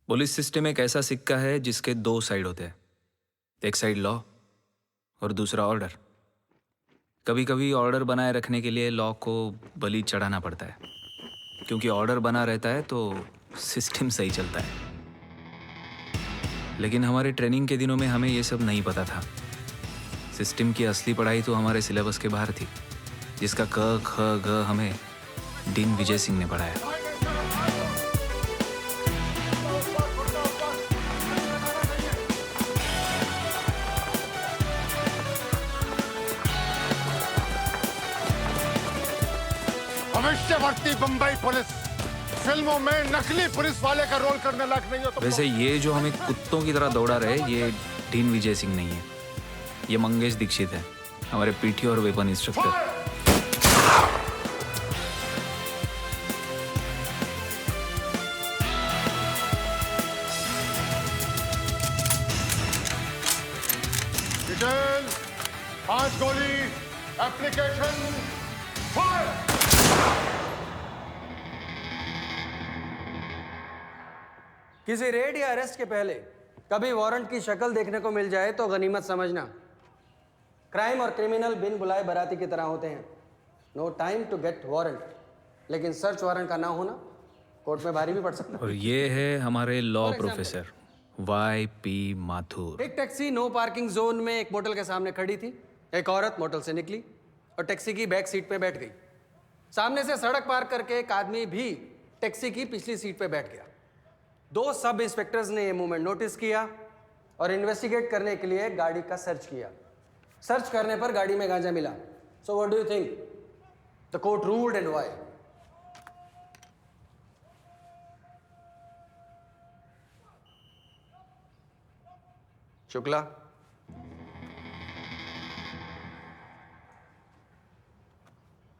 Police system एक ऐसा सिक्का है जिसके दो साइड होते हैं, एक साइड लॉ और दूसरा ऑर्डर। कभी कभी ऑर्डर बनाए रखने के लिए लॉ को बलि चढ़ाना पड़ता है, क्योंकि ऑर्डर बना रहता है तो सिस्टम सही चलता है। लेकिन हमारे ट्रेनिंग के दिनों में हमें ये सब नहीं पता था। सिस्टम की असली पढ़ाई तो हमारे सिलेबस के बाहर थी, जिसका क ख ग हमें डीन विजय सिंह ने पढ़ाया। भविष्य भर्ती बंबई पुलिस फिल्मों में नकली पुलिस वाले का रोल करने लायक नहीं हो तुम। वैसे ये जो हमें कुत्तों की तरह दौड़ा रहे, ये डीन विजय सिंह नहीं है, ये मंगेश दीक्षित है, हमारे पीटी और वेपन इंस्ट्रक्टर। डिटेल 5 गोली एप्लीकेशन फायर। किसी रेड या अरेस्ट के पहले कभी वारंट की शक्ल देखने को मिल जाए तो गनीमत समझना। क्राइम और क्रिमिनल बिन बुलाए बराती की तरह होते हैं। No time to get warrant, लेकिन सर्च वारंट का ना होना कोर्ट में भारी भी पड़ सकता है। और ये है हमारे लॉ प्रोफेसर YP माथुर। एक टैक्सी नो पार्किंग जोन में एक मोटल के सामने खड़ी थी। एक औरत मोटल से निकली और टैक्सी की बैक सीट पे बैठ गई। सामने से सड़क पार करके एक आदमी भी टैक्सी की पिछली सीट पे बैठ गया। 2 सब इंस्पेक्टर्स ने ये मूवमेंट नोटिस किया और इन्वेस्टिगेट करने के लिए गाड़ी का सर्च किया। सर्च करने पर गाड़ी में गांजा मिला। So what do you think the court ruled and why? Shukla,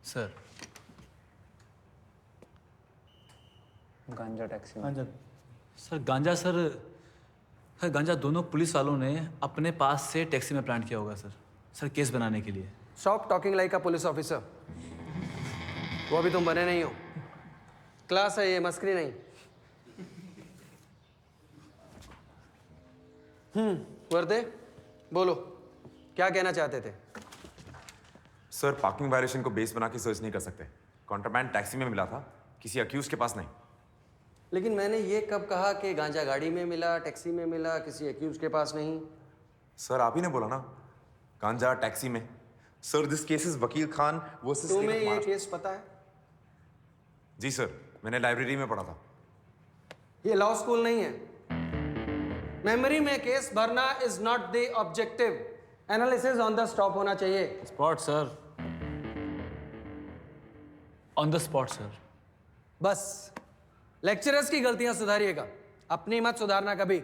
sir. गांजा टैक्सी में। गांजा सर, गांजा दोनों पुलिस वालों ने अपने पास से टैक्सी में प्लांट किया होगा सर, केस बनाने के लिए। स्टॉप टॉकिंग लाइक अ पुलिस ऑफिसर। वो अभी तुम बने नहीं हो। क्लास है ये, मस्करी नहीं। वर्दे, बोलो क्या कहना चाहते थे? सर, पार्किंग वायलेशन को बेस बना के सर्च नहीं कर सकते। कॉन्ट्राबैंड टैक्सी में मिला था, किसी अक्यूज के पास नहीं। लेकिन मैंने ये कब कहा कि गांजा गाड़ी में मिला, टैक्सी में मिला, किसी अक्यूज के पास नहीं? सर, आप ही ने बोला ना, गांजा टैक्सी में। सर, दिस केस इज वकील खान वर्सेस तुम्हें ये केस पता है? जी सर, मैंने लाइब्रेरी में पढ़ा था। ये लॉ स्कूल नहीं है। मेमोरी में केस भरना is not the objective. Analysis on the stop होना चाहिए। Spot sir, on the spot sir. बस लेक्चरर्स की गलतियां सुधारिएगा, अपनी मत सुधारना कभी।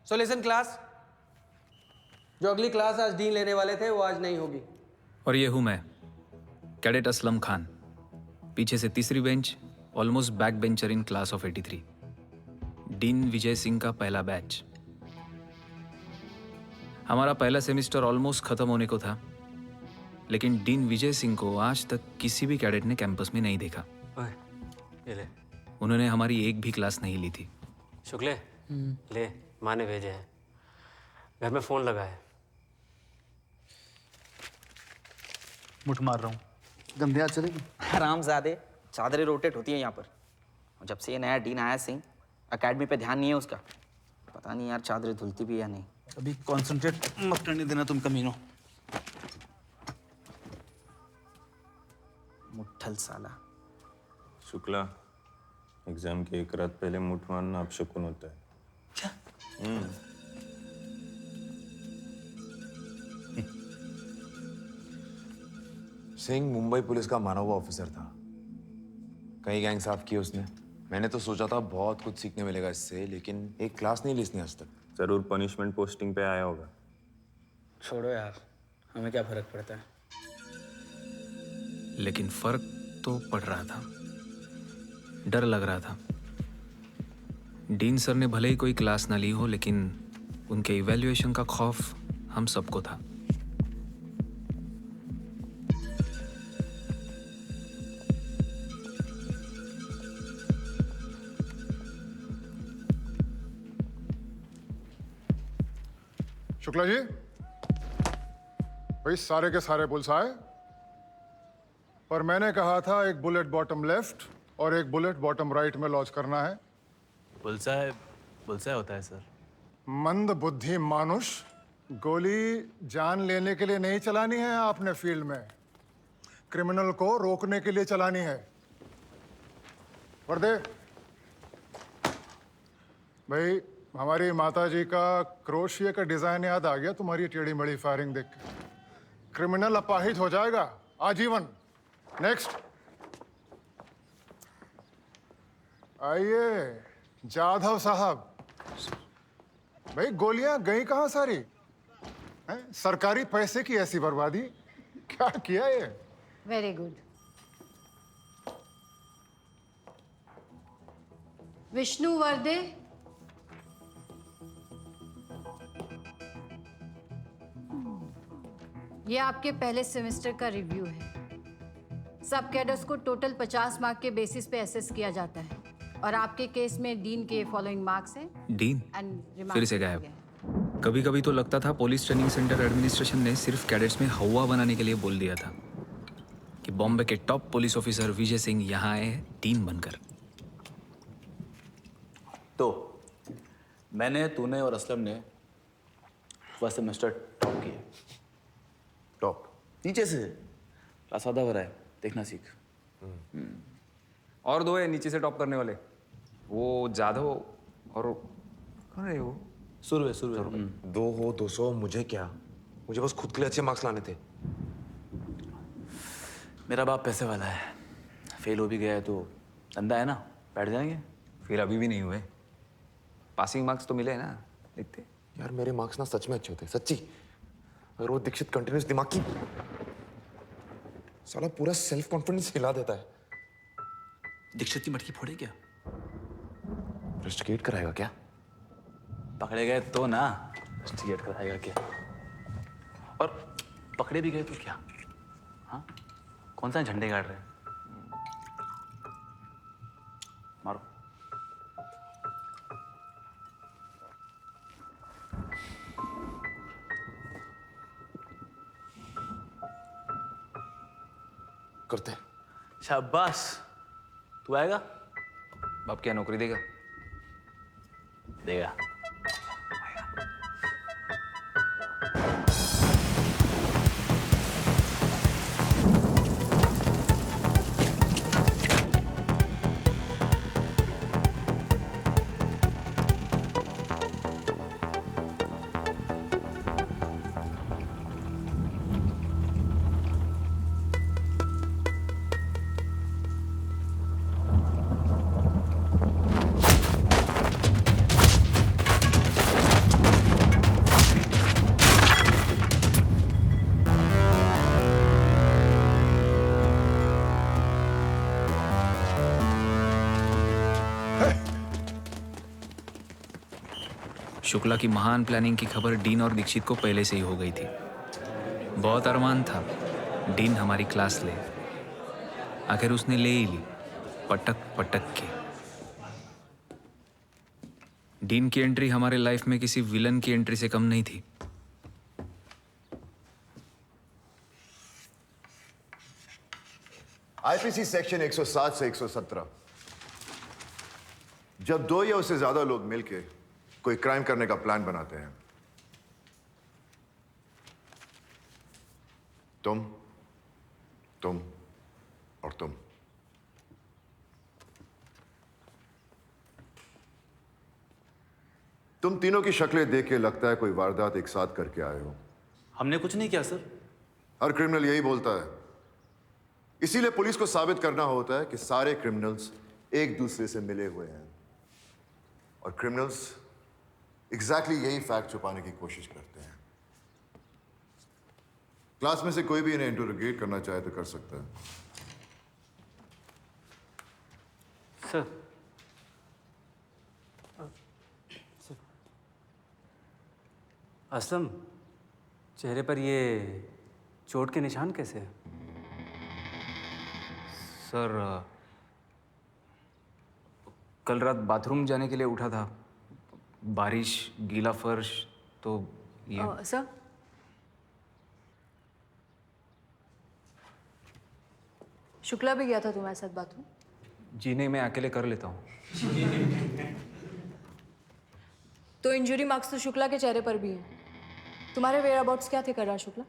सो लिसन क्लास, जो अगली क्लास आज डीन लेने वाले थे वो आज नहीं होगी। और ये हूं मैं, कैडेट असलम खान, पीछे से तीसरी bench, almost back bencher in class of 83, dean Vijay Singh का पहला बैच। हमारा पहला सेमेस्टर ऑलमोस्ट खत्म होने को था, लेकिन डीन विजय सिंह को आज तक किसी भी कैडेट ने कैंपस में नहीं देखा। ये ले। उन्होंने हमारी एक भी क्लास नहीं ली थी। शुक्ले, ले, माँ ने भेजे हैं। घर में फोन लगा है। मुठ मार रहा हूँ। गंदे हाथ चलेगी। हरामजादे, चादरें रोटेट होती हैं यहाँ पर। और जब से ये नया डीन आया सिंह, एकेडमी पे ध्यान नहीं है उसका। पता नहीं यार चादरें धुलती भी या नहीं। अभी कंसंट्रेट मत करने देना तुम कमीनों। मुट्ठल साला। शुक्ला, एग्जाम के एक रात पहले मुठ मारना अपशकुन होता है। क्या? सिंह मुंबई पुलिस का माना हुआ ऑफिसर था। कई गैंग साफ किए उसने। मैंने तो सोचा था बहुत कुछ सीखने मिलेगा इससे, लेकिन एक क्लास नहीं ली इसने आज तक। जरूर पनिशमेंट पोस्टिंग पे आया होगा। छोड़ो यार, हमें क्या फर्क पड़ता है। लेकिन फर्क तो पड़ रहा था, डर लग रहा था। डीन सर ने भले ही कोई क्लास ना ली हो, लेकिन उनके इवैल्यूएशन का खौफ हम सबको था। शुक्ला जी, भाई सारे के सारे पुलिस आए, पर मैंने कहा था एक बुलेट बॉटम लेफ्ट और एक बुलेट बॉटम राइट में लॉन्च करना है। बुलसाय होता है सर। मंद बुद्धि मानुष, गोली जान लेने के लिए नहीं चलानी है आपने फील्ड में, क्रिमिनल को रोकने के लिए चलानी है। वर्दे भाई, हमारी माता जी का क्रोशिया का डिजाइन याद आ गया तुम्हारी टेढ़ी मेढ़ी फायरिंग देख के। क्रिमिनल अपाहिज हो जाएगा आजीवन। नेक्स्ट आइए जाधव साहब। भाई गोलियां गई कहां सारी? हैं? सरकारी पैसे की ऐसी बर्बादी, क्या किया ये? Very good. विष्णु वर्दे, ये आपके पहले सेमेस्टर का रिव्यू है। सब कैडर्स को टोटल 50 मार्क के बेसिस पे असेस किया जाता है और आपके केस में डीन के फॉलोइंग मार्क्स हैं। डीन एंड फिर से गायब। कभी कभी तो लगता था पुलिस ट्रेनिंग सेंटर एडमिनिस्ट्रेशन ने सिर्फ कैडेट्स में हवा बनाने के लिए बोल दिया था कि बॉम्बे के top police officer Vijay Singh यहाँ आए हैं डीन बनकर। तो मैंने, तूने और असलम ने फर्स्ट सेमेस्टर टॉप किए। टॉप नीचे से क्लास आधा भरा है, देखना सीख। और दो है नीचे से टॉप करने वाले, वो जाधव और कौन है वो? सुरवे। 2 हो 200 मुझे क्या, मुझे बस खुद के लिए अच्छे मार्क्स लाने थे। मेरा बाप पैसे वाला है, फेल हो भी गया है तो धंधा है ना, बैठ जाएंगे। फिर अभी भी नहीं हुए, पासिंग मार्क्स तो मिले ना, देखते। यार मेरे मार्क्स ना सच में अच्छे होते, सच्ची। अगर वो दीक्षित कंटिन्यूस दिमाग की साला पूरा सेल्फ कॉन्फिडेंस हिला देता है। दीक्षित की मटकी फोड़े क्या? रस्टिकेट कराएगा क्या? पकड़े गए तो ना, इन्वेस्टिगेट कराएगा क्या? और पकड़े भी गए तो क्या? हाँ, कौन सा झंडे गाड़ रहे हैं? मारो। करते हैं। शाबाश, तू आएगा? बाप क्या नौकरी देगा? देगा। शुक्ला की महान प्लानिंग की खबर डीन और दीक्षित को पहले से ही हो गई थी। बहुत अरमान था डीन हमारी क्लास ले, आखिर उसने ले ही ली, पटक पटक के। डीन की एंट्री हमारे लाइफ में किसी विलन की एंट्री से कम नहीं थी। आईपीसी सेक्शन 107 से 117, जब 2 या उससे ज्यादा लोग मिलके कोई क्राइम करने का प्लान बनाते हैं, तुम और तुम, तुम तीनों की शक्लें देख के लगता है कोई वारदात एक साथ करके आए हो। हमने कुछ नहीं किया सर। हर क्रिमिनल यही बोलता है, इसीलिए पुलिस को साबित करना होता है कि सारे क्रिमिनल्स एक दूसरे से मिले हुए हैं, और क्रिमिनल्स एग्जैक्टली यही फैक्ट छुपाने की कोशिश करते हैं। क्लास में से कोई भी इन्हें इंटरोगेट करना चाहे तो कर सकता है। सर, असलम, चेहरे पर ये चोट के निशान कैसे हैं? सर, कल रात बाथरूम जाने के लिए उठा था, बारिश, गीला फर्श, तो ये सर शुक्ला भी गया था तुम्हारे साथ बाथरूम? जी नहीं, मैं अकेले कर लेता हूँ। तो इंजरी मार्क्स तो शुक्ला के चेहरे पर भी हैं। तुम्हारे वेयर अबाउट्स क्या थे कर रहा शुक्ला?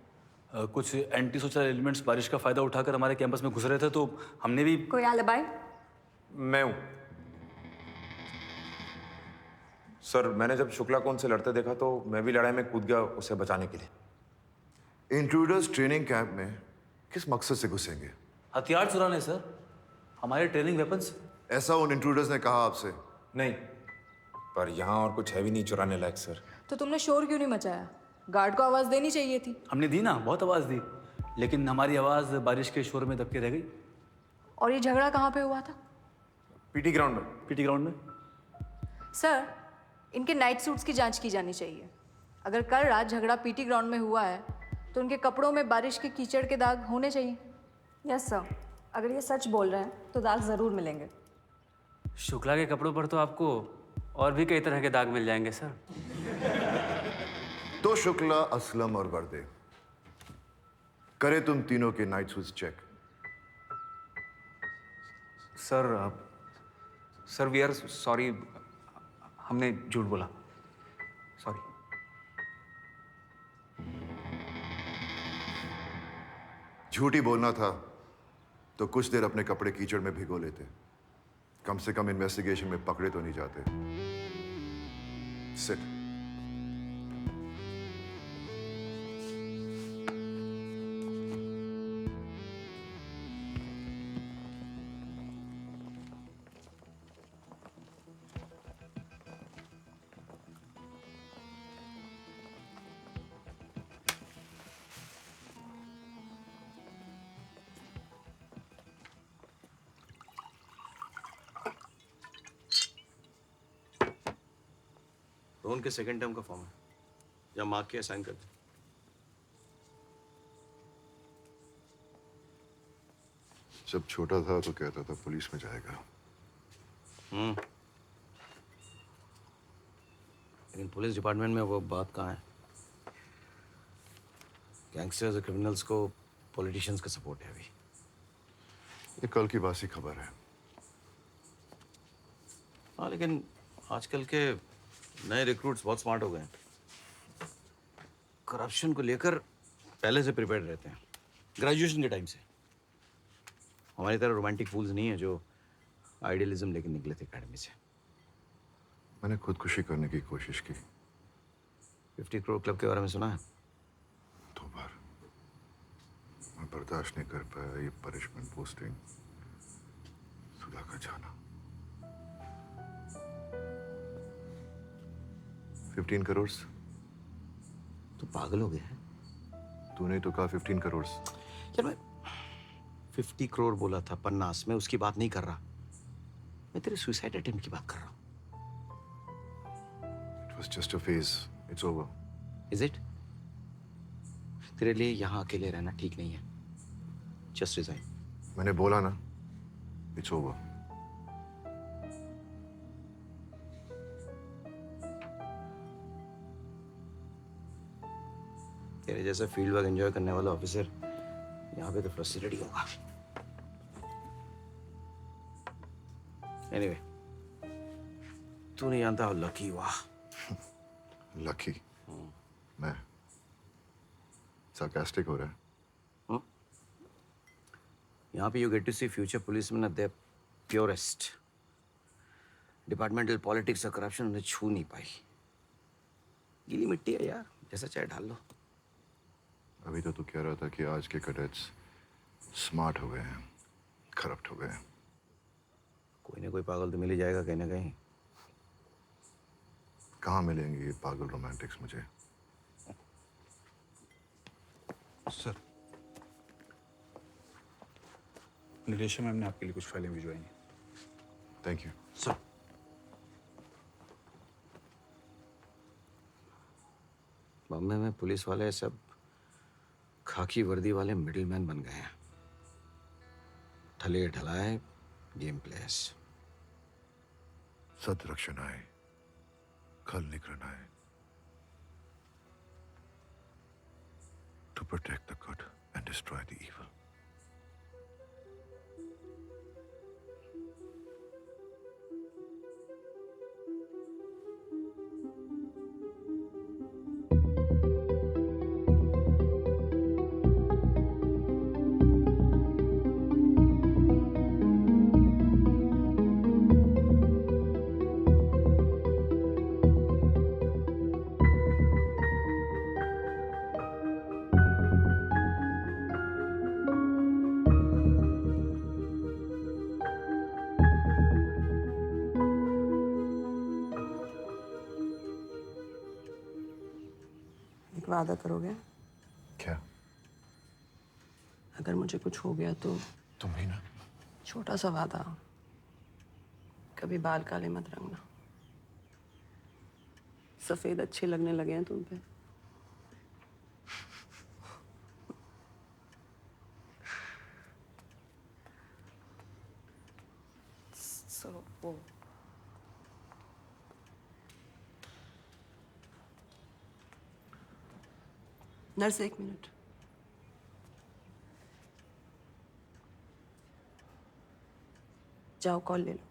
कुछ एंटी सोशल एलिमेंट्स बारिश का फायदा उठाकर हमारे कैंपस में घुस रहे थे, तो हमने भी। कोई आलिबाई? मैं हूं सर। मैंने जब शुक्ला को उनसे लड़ते देखा तो मैं भी लड़ाई में कूद गया उसे बचाने के लिए। इंट्रूडर्स ट्रेनिंग कैंप में किस मकसद से घुसेंगे? हथियार चुराने सर, हमारे ट्रेनिंग वेपन्स। ऐसा उन इंट्रूडर्स ने कहा आपसे? नहीं, पर यहाँ और कुछ है भी नहीं चुराने लायक सर। तो तुमने शोर क्यों नहीं मचाया? गार्ड को आवाज देनी चाहिए थी। हमने दी ना, बहुत आवाज़ दी, लेकिन हमारी आवाज़ बारिश के शोर में दबके रह गई। और ये झगड़ा कहाँ पे हुआ था? पीटी ग्राउंड में। पीटी ग्राउंड में। सर, इनके नाइट सूट्स की जांच की जानी चाहिए। अगर कल रात झगड़ा पीटी ग्राउंड में हुआ है तो उनके कपड़ों में बारिश के कीचड़ के दाग होने चाहिए। यस सर, अगर ये सच बोल रहे हैं तो दाग ज़रूर मिलेंगे। शुक्ला के कपड़ों पर तो आपको और भी कई तरह के दाग मिल जाएंगे सर। तो शुक्ला, असलम और वर्दे, करे तुम तीनों के night suits check. Sir we are sorry, हमने झूठ बोला, सॉरी। झूठ ही बोलना था तो कुछ देर अपने कपड़े कीचड़ में भिगो लेते, कम से कम इन्वेस्टिगेशन में पकड़े तो नहीं जाते। सिट। रोहन के सेकंड टर्म का फॉर्म है, या मार्क के साइन कर दे। जब छोटा था तो कहता था पुलिस में जाएगा। लेकिन पुलिस डिपार्टमेंट में वो बात कहाँ है? गैंगस्टर्स और क्रिमिनल्स को पॉलिटिशियंस का सपोर्ट है अभी। ये कल की बासी खबर है। हाँ, लेकिन आजकल के नए रिक्रूट्स बहुत स्मार्ट हो गए हैं। करप्शन को लेकर पहले से प्रिपेयर्ड रहते हैं, ग्रेजुएशन के टाइम से। हमारी तरह रोमांटिक फूल्स नहीं है जो आइडियलिज्म लेके निकले थे एकेडमी से। मैंने खुदकुशी करने की कोशिश की। 50 करोड़ क्लब के बारे में सुना है? 2 बार। मैं बर्दाश्त नहीं कर पाया ये पनिशमेंट पोस्टिंग, सुधा का जाना। 15 करोड़। तो पागल हो गया है? तूने तो कहा 15 करोड़। यार मैं 50 करोड़ बोला था 50, मैं उसकी बात नहीं कर रहा। मैं तेरे सुसाइड अटेम्प्ट की बात कर रहा हूँ। It was just a phase. It's over. Is it? तेरे लिए यहाँ अकेले रहना ठीक नहीं है। Just resign. मैंने बोला ना, it's over. तेरे जैसा फील्ड वर्क एंजॉय करने वाला ऑफिसर यहाँ पे तो फ्रस्ट्रेटेड ही होगा। Anyway, तू नहीं जानता how lucky you are. Lucky? मैं? sarcastic हो रहा है? यहाँ पे you get to see future policemen at their purest. Departmental politics और करप्शन उन्हें छू नहीं पाई। गीली मिट्टी है यार, जैसा चाहे ढाल लो। अभी तो तू कह रहा था कि आज के कैडेट्स स्मार्ट हो गए हैं, करप्ट हो गए हैं। कोई ना कोई पागल तो मिल ही जाएगा कहीं ना कहीं। कहाँ मिलेंगे ये पागल रोमांटिक्स मुझे? सर, निदेशक मैम ने आपके लिए कुछ फाइलें भिजवाई हैं। Thank you. सर, बॉम्बे में पुलिस वाले सब खाकी वर्दी वाले मिडिलमैन बन गए हैं। ठले ढलाए गेम प्लेयर्स। सत रक्षणाय, खल निकरणाय। to protect the good and destroy the evil. एक वादा करोगे? क्या? अगर मुझे कुछ हो गया तो? तुम ही ना। छोटा सा वादा, कभी बाल काले मत रंगना। सफेद अच्छे लगने लगे हैं तुम पे। वो नर्स, 1 मिनट। जाओ कॉल ले लो।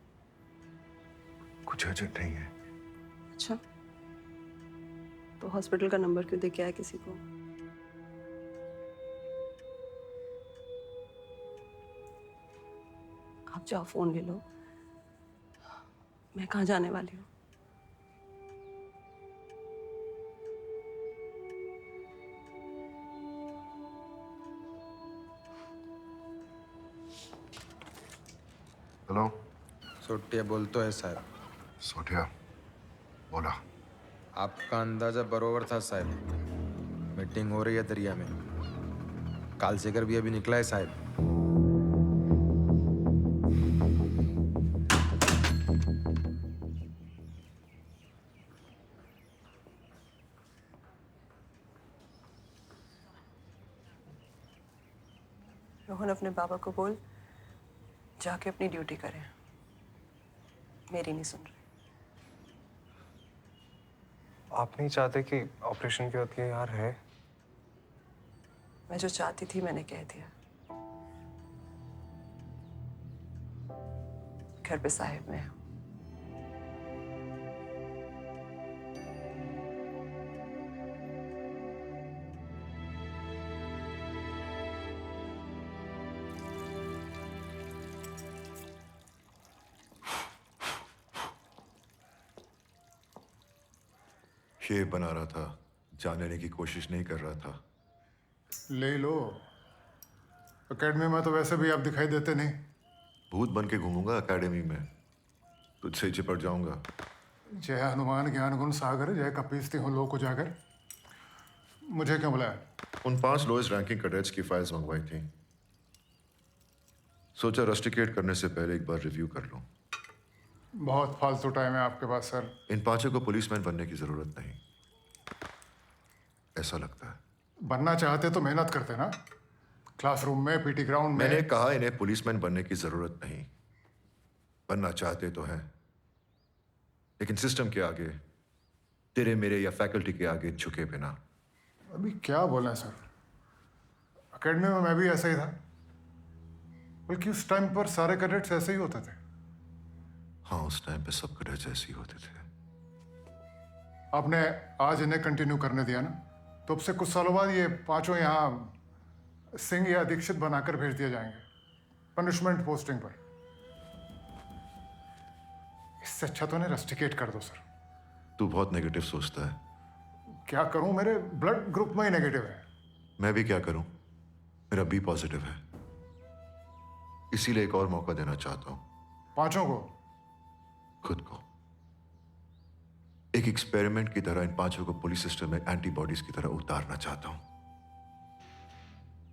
कुछ अर्जेंट नहीं है। अच्छा, तो हॉस्पिटल का नंबर क्यों दे के आया किसी को? आप जाओ फोन ले लो। मैं कहाँ जाने वाली हूँ? हेलो। सोटिया बोलतो है साहब। सोटिया बोला। आपका अंदाजा बरोबर था साहब। मीटिंग हो रही है दरिया में। कालसेकर भी अभी निकला है साहब। रोहन, अपने बाबा को बोल जाके अपनी ड्यूटी करें। मेरी नहीं सुन रही। आप नहीं चाहते कि ऑपरेशन की वक्त ये यार है? मैं जो चाहती थी मैंने कह दिया। घर पे साहिब में हूँ। शेर बना रहा था, जान लेने की कोशिश नहीं कर रहा था। ले लो। एकेडमी में तो वैसे भी आप दिखाई देते नहीं। भूत बन के घूमूंगा एकेडमी में, तुझसे ही चिपट जाऊंगा। जय हनुमान ज्ञान गुण सागर, जय कपीसती हूँ लोक उजागर। मुझे क्यों बुलाया? उन 5 लोएस्ट रैंकिंग कैडेट्स की फाइल्स मंगवाई थी। सोचा रस्टिकेट करने से पहले एक बार रिव्यू कर लूं। बहुत फालतू टाइम है आपके पास सर। इन 5 को पुलिसमैन बनने की जरूरत नहीं, ऐसा लगता है। बनना चाहते तो मेहनत करते ना, क्लासरूम में, पीटी ग्राउंड में। मैंने कहा इन्हें पुलिसमैन बनने की जरूरत नहीं। बनना चाहते तो हैं, लेकिन सिस्टम के आगे, तेरे मेरे या फैकल्टी के आगे झुके बिना। अभी क्या बोला सर? एकेडमी में मैं भी ऐसा ही था, बल्कि उस टाइम पर सारे कैडेट्स ऐसे ही होते थे। हाँ, उस टाइम पे सब कैडेट्स ऐसे ही होते थे। आपने आज इन्हें कंटिन्यू करने दिया ना, तो अब से कुछ सालों बाद ये 5 यहाँ सिंह या दीक्षित बनाकर भेज दिए जाएंगे पनिशमेंट पोस्टिंग पर। इससे अच्छा तो इन्हें रस्टिकेट कर दो सर। तू बहुत नेगेटिव सोचता है। क्या करूं, मेरे ब्लड ग्रुप में ही नेगेटिव है। मैं भी क्या करूं, मेरा बी पॉजिटिव है। इसीलिए एक और मौका देना चाहता हूं। 5 को? खुद को। एक एक्सपेरिमेंट की तरह इन 5 को पुलिस सिस्टम में एंटीबॉडीज की तरह उतारना चाहता हूं,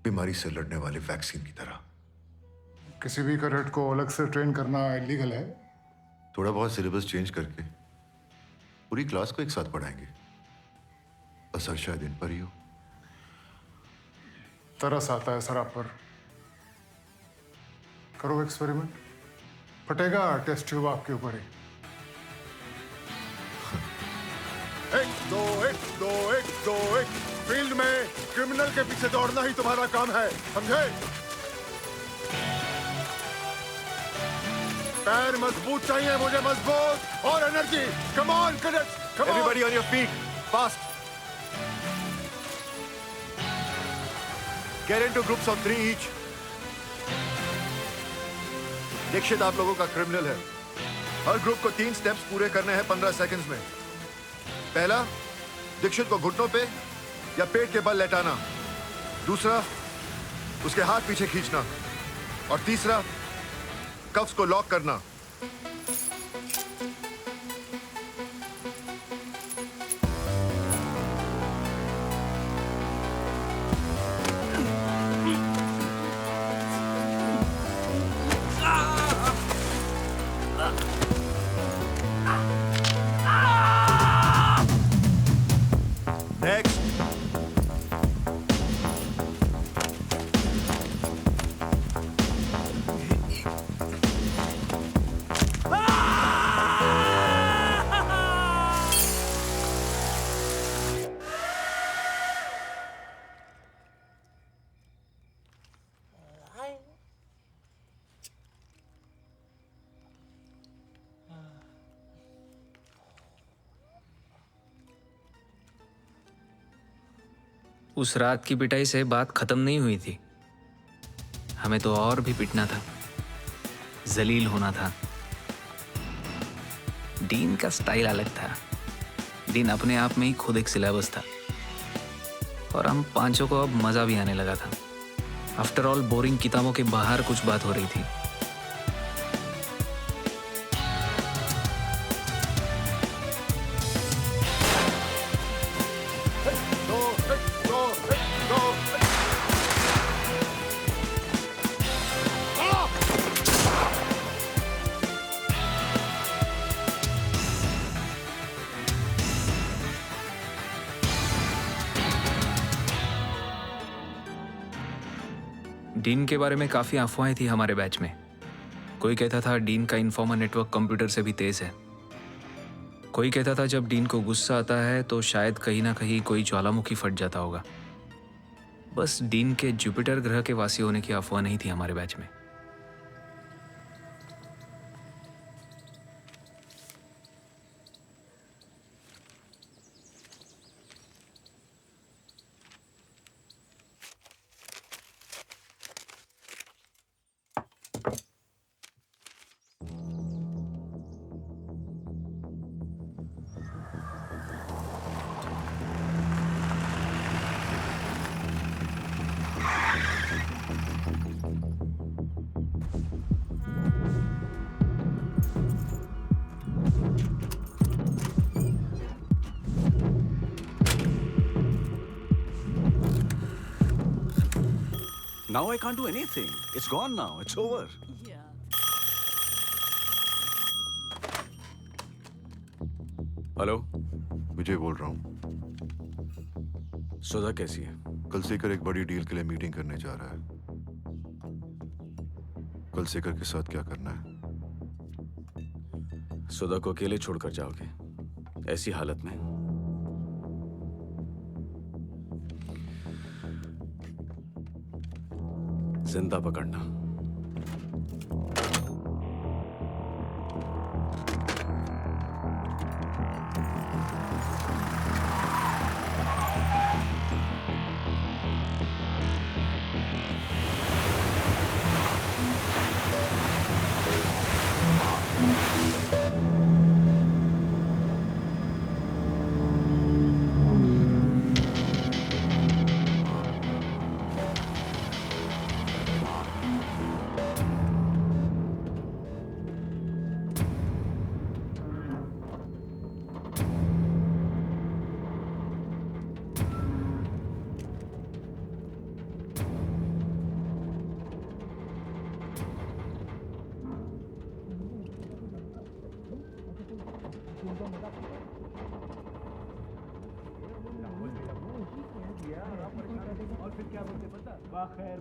बीमारी से लड़ने वाले वैक्सीन की तरह। किसी भी कैडेट को अलग से ट्रेन करना इलीगल है। थोड़ा बहुत सिलेबस चेंज करके पूरी क्लास को एक साथ पढ़ाएंगे। असर शायद इन पर ही हो। तरस आता है सर आप पर। करो एक्सपेरिमेंट, फटेगा टेस्ट ट्यूब आपके ऊपर ही। एक दो एक दो एक दो एक। फील्ड में क्रिमिनल के पीछे दौड़ना ही तुम्हारा काम है, समझे? पैर मजबूत चाहिए मुझे, मजबूत और energy. Come on cadets, come on. Everybody on your feet, fast. Get into groups of 3 each. Dikshit आप लोगों का क्रिमिनल है। हर ग्रुप को 3 स्टेप्स पूरे करने हैं 15 सेकंड्स में। पहला, दीक्षित को घुटनों पे या पेट के बल लेटाना। दूसरा, उसके हाथ पीछे खींचना। और तीसरा, कफ्स को लॉक करना। नेक्स्ट। उस रात की पिटाई से बात खत्म नहीं हुई थी। हमें तो और भी पिटना था, जलील होना था। डीन का स्टाइल अलग था। डीन अपने आप में ही खुद एक सिलेबस था और हम पांचों को अब मजा भी आने लगा था। आफ्टर ऑल बोरिंग किताबों के बाहर कुछ बात हो रही थी। डीन के बारे में काफ़ी अफवाहें थी हमारे बैच में। कोई कहता था डीन का इन्फॉर्मर नेटवर्क कंप्यूटर से भी तेज है। कोई कहता था जब डीन को गुस्सा आता है तो शायद कहीं ना कहीं कोई ज्वालामुखी फट जाता होगा। बस डीन के जुपिटर ग्रह के वासी होने की अफवाह नहीं थी हमारे बैच में। Now I can't do anything. It's gone now. It's over. Hello, Vijay बोल रहा हूँ। सुधा कैसी है? कल सेकर एक बड़ी डील के लिए मीटिंग करने जा रहा है। कल सेकर के साथ क्या करना है? सुधा को अकेले छोड़कर जाओगे ऐसी हालत में? जिंदा पकड़ना। बाखैर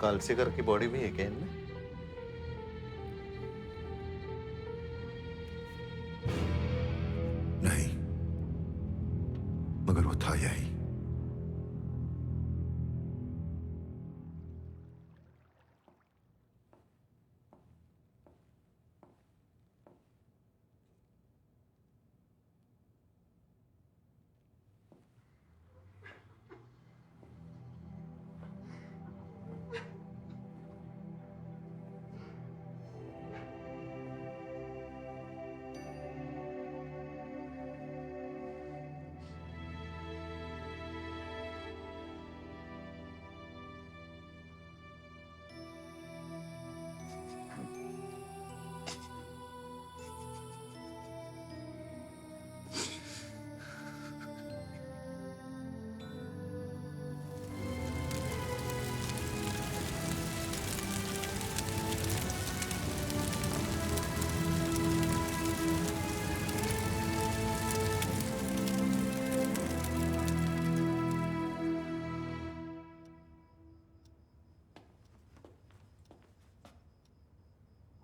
कालसेकर की बॉडी भी है क्या इनमें? नहीं, मगर वो था यही।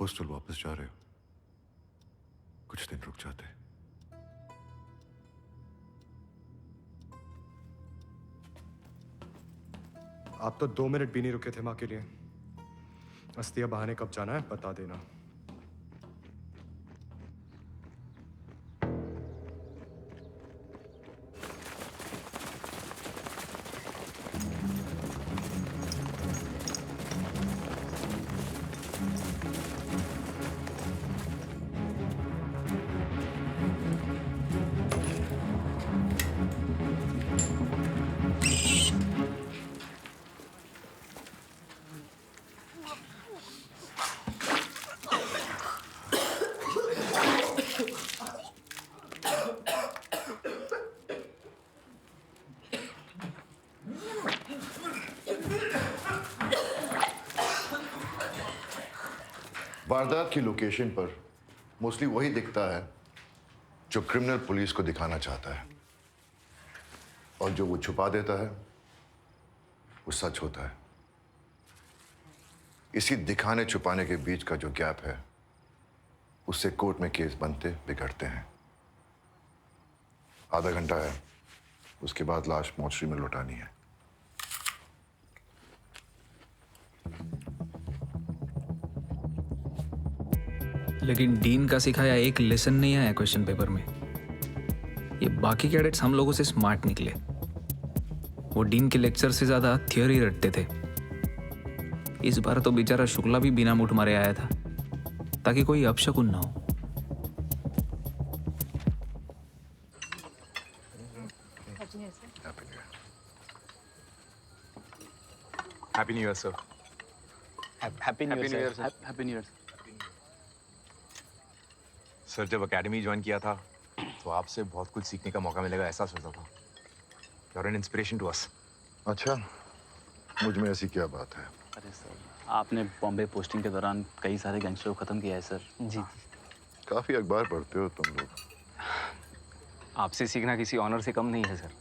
हॉस्टल वापस जा रहे हो? कुछ दिन रुक जाते। आप तो 2 मिनट भी नहीं रुके थे माँ के लिए। अस्तिया बहाने कब जाना है बता देना। वारदात की लोकेशन पर मोस्टली वही दिखता है जो क्रिमिनल पुलिस को दिखाना चाहता है, और जो वो छुपा देता है वो सच होता है। इसी दिखाने छुपाने के बीच का जो गैप है उससे कोर्ट में केस बनते बिगड़ते हैं। आधा घंटा है, उसके बाद लाश मोर्चरी में लौटानी है। लेकिन डीन का सिखाया एक लेसन नहीं आया क्वेश्चन पेपर में। ये बाकी कैडेट्स हम लोगों से स्मार्ट निकले। वो डीन के लेक्चर से ज्यादा थियोरी रटते थे। इस बार तो बेचारा शुक्ला भी बिना मुठ मारे आया था ताकि कोई अपशकुन ना हो। Happy new year sir. Happy new year sir. Happy new year sir, जब एकेडमी ज्वाइन किया था तो आपसे बहुत कुछ सीखने का मौका मिलेगा ऐसा सोचा था। You are an inspiration to us. अच्छा, मुझ में ऐसी क्या बात है? अरे सर, आपने बॉम्बे पोस्टिंग के दौरान कई सारे गैंगस्टर को ख़त्म किया है सर। जी। काफी अखबार पढ़ते हो तुम लोग। आपसे सीखना किसी ऑनर से कम नहीं है सर।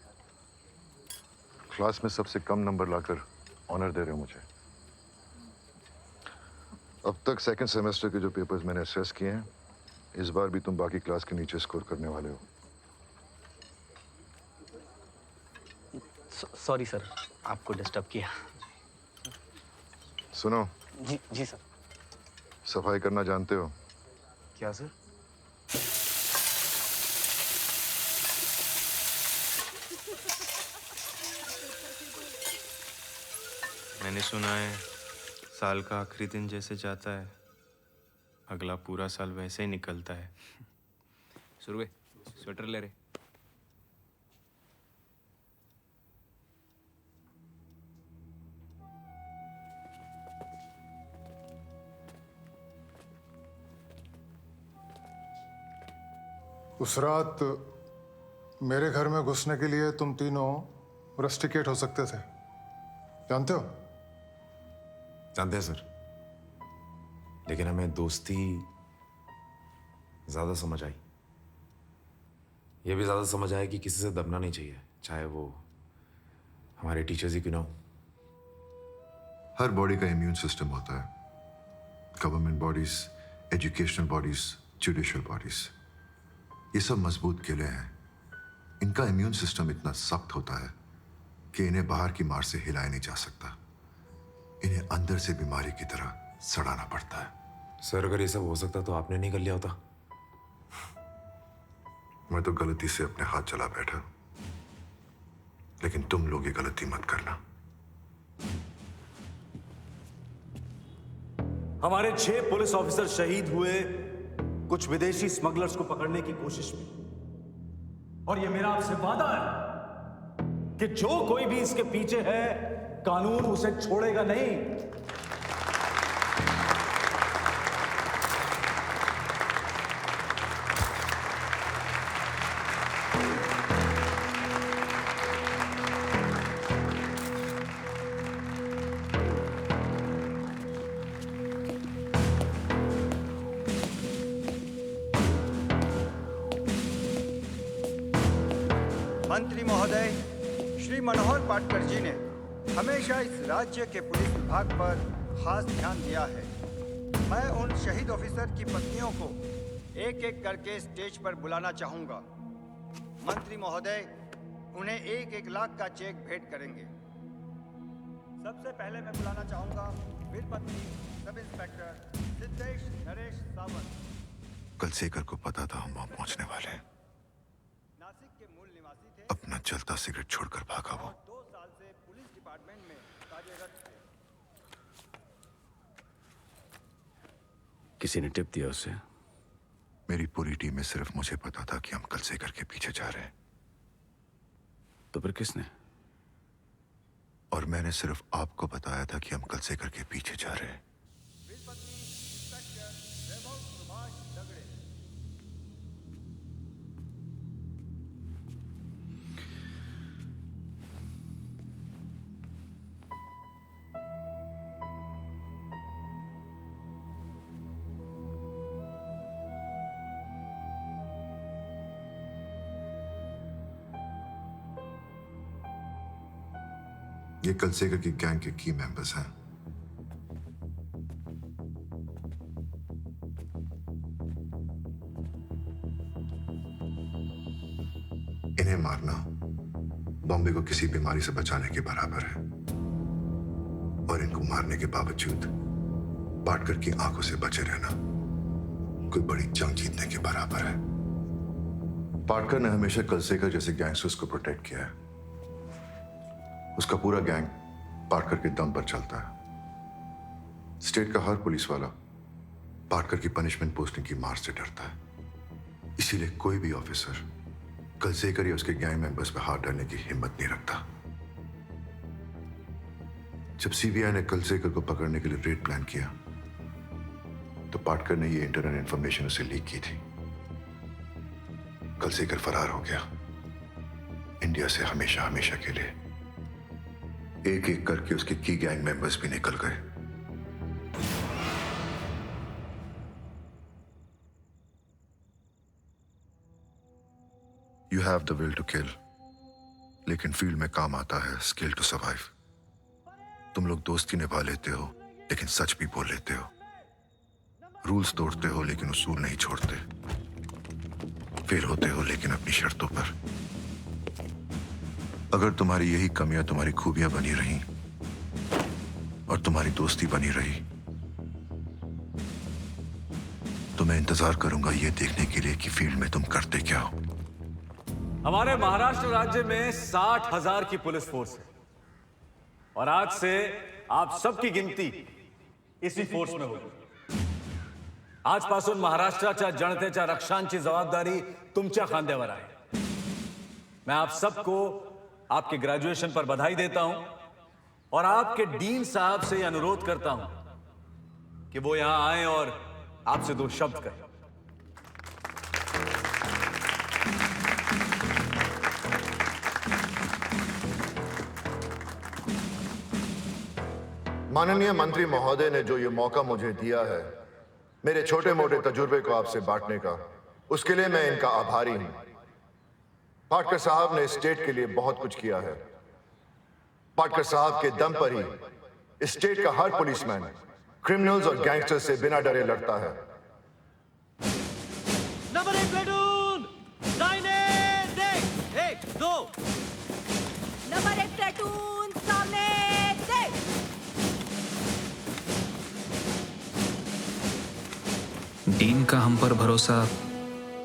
क्लास में सबसे कम नंबर लाकर ऑनर दे रहे हो मुझे। अब तक सेकंड सेमेस्टर के जो पेपर्स मैंने असेस किए हैं, इस बार भी तुम बाकी क्लास के नीचे स्कोर करने वाले हो। सॉरी सर, आपको डिस्टर्ब किया। सुनो, जी जी सर। सफाई करना जानते हो? क्या सर? मैंने सुना है साल का आखिरी दिन जैसे जाता है, अगला पूरा साल वैसे ही निकलता है। सुरवे, स्वेटर ले रे। उस रात मेरे घर में घुसने के लिए तुम तीनों रस्टिकेट हो सकते थे, जानते हो? जानते हैं सर, लेकिन हमें दोस्ती ज्यादा समझ आई। ये भी ज्यादा समझ आया कि किसी से दबना नहीं चाहिए, चाहे वो हमारे टीचर्स ही क्यों ना हो। हर बॉडी का इम्यून सिस्टम होता है। Government bodies, educational bodies, judicial bodies, ये सब मजबूत किले हैं। इनका इम्यून सिस्टम इतना सख्त होता है कि इन्हें बाहर की मार से हिलाया नहीं जा सकता। इन्हें अंदर से बीमारी की तरह सड़ाना पड़ता है। सर, अगर ये सब हो सकता तो आपने नहीं कर लिया होता। मैं तो गलती से अपने हाथ चला बैठा, लेकिन तुम लोग ये गलती मत करना। हमारे 6 पुलिस ऑफिसर शहीद हुए कुछ विदेशी स्मगलर्स को पकड़ने की कोशिश में, और ये मेरा आपसे वादा है कि जो कोई भी इसके पीछे है, कानून उसे छोड़ेगा नहीं। मंत्री महोदय श्री मनोहर पाटकर जी ने हमेशा इस राज्य के पुलिस विभाग पर खास ध्यान दिया है। मैं उन शहीद ऑफिसर की पत्नियों को एक एक करके स्टेज पर बुलाना चाहूंगा। मंत्री महोदय उन्हें 1-1 लाख का चेक भेंट करेंगे। सबसे पहले मैं बुलाना चाहूंगा वीरपत्नी सब इंस्पेक्टर सिद्धेश नरेश सावंत। कल शेखर को पता था हम वहां पहुंचने वाले हैं। नासिक के मूल निवासी थे। अपना चलता सिगरेट छोड़कर भागा वो। 2 साल से पुलिस डिपार्टमेंट में कार्यरत थे। किसी ने टिप दिया उसे? मेरी पूरी टीम में सिर्फ मुझे पता था कि हम कल शेखर के पीछे जा रहे हैं। तो फिर किसने? और मैंने सिर्फ आपको बताया था कि हम कल शेखर के पीछे जा रहे हैं। ये कल शेखर की गैंग के की मेंबर्स हैं। इन्हें मारना बॉम्बे को किसी बीमारी से बचाने के बराबर है, और इनको मारने के बावजूद पाटकर की आंखों से बचे रहना कोई बड़ी जंग जीतने के बराबर है। पाटकर ने हमेशा कल शेखर जैसे गैंगस्टर्स को प्रोटेक्ट किया है। उसका पूरा गैंग पाटकर के दम पर चलता है। स्टेट का हर पुलिस वाला पाटकर की पनिशमेंट पोस्टिंग की मार से डरता है। इसीलिए कोई भी ऑफिसर कल शेखर या उसके गैंग मेंबर्स पर हाथ डालने की हिम्मत नहीं रखता। जब सीबीआई ने कल शेखर को पकड़ने के लिए रेड प्लान किया, तो पाटकर ने ये इंटरनल इंफॉर्मेशन उसे लीक की थी। कल शेखर फरार हो गया, इंडिया से हमेशा हमेशा के लिए। एक एक करके उसके की गैंग मेंबर्स भी निकल गए। You have the will to kill, लेकिन फील्ड में काम आता है स्किल टू सर्वाइव। तुम लोग दोस्ती निभा लेते हो, लेकिन सच भी बोल लेते हो। रूल्स तोड़ते हो लेकिन उसूल नहीं छोड़ते। फेल होते हो लेकिन अपनी शर्तों पर। अगर तुम्हारी यही कमियां तुम्हारी खूबियां बनी रही और तुम्हारी दोस्ती बनी रही तो मैं इंतजार करूंगा ये देखने के लिए कि फील्ड में तुम करते क्या हो। हमारे महाराष्ट्र राज्य में 60,000 की पुलिस फोर्स है और आज से आप सबकी गिनती इसी फोर्स में होगी। आजपासून महाराष्ट्राच्या जनतेच्या रक्षांची जबाबदारी तुमच्या खांद्यावर आहे। मैं आप सबको आपके ग्रेजुएशन पर बधाई देता हूं और आपके डीन साहब से यह अनुरोध करता हूं कि वो यहां आए और आपसे 2 शब्द कहें। माननीय मंत्री महोदय ने जो ये मौका मुझे दिया है मेरे छोटे मोटे तजुर्बे को आपसे बांटने का, उसके लिए मैं इनका आभारी हूं। पाटकर साहब ने स्टेट के लिए बहुत कुछ किया है। पाटकर साहब के दम पर ही स्टेट का हर पुलिसमैन क्रिमिनल्स और गैंगस्टर्स से बिना डरे लड़ता है। नंबर 1 प्लेटून दाहिने देख 1 2 नंबर 1 प्लेटून सामने देख। डीन का हम पर भरोसा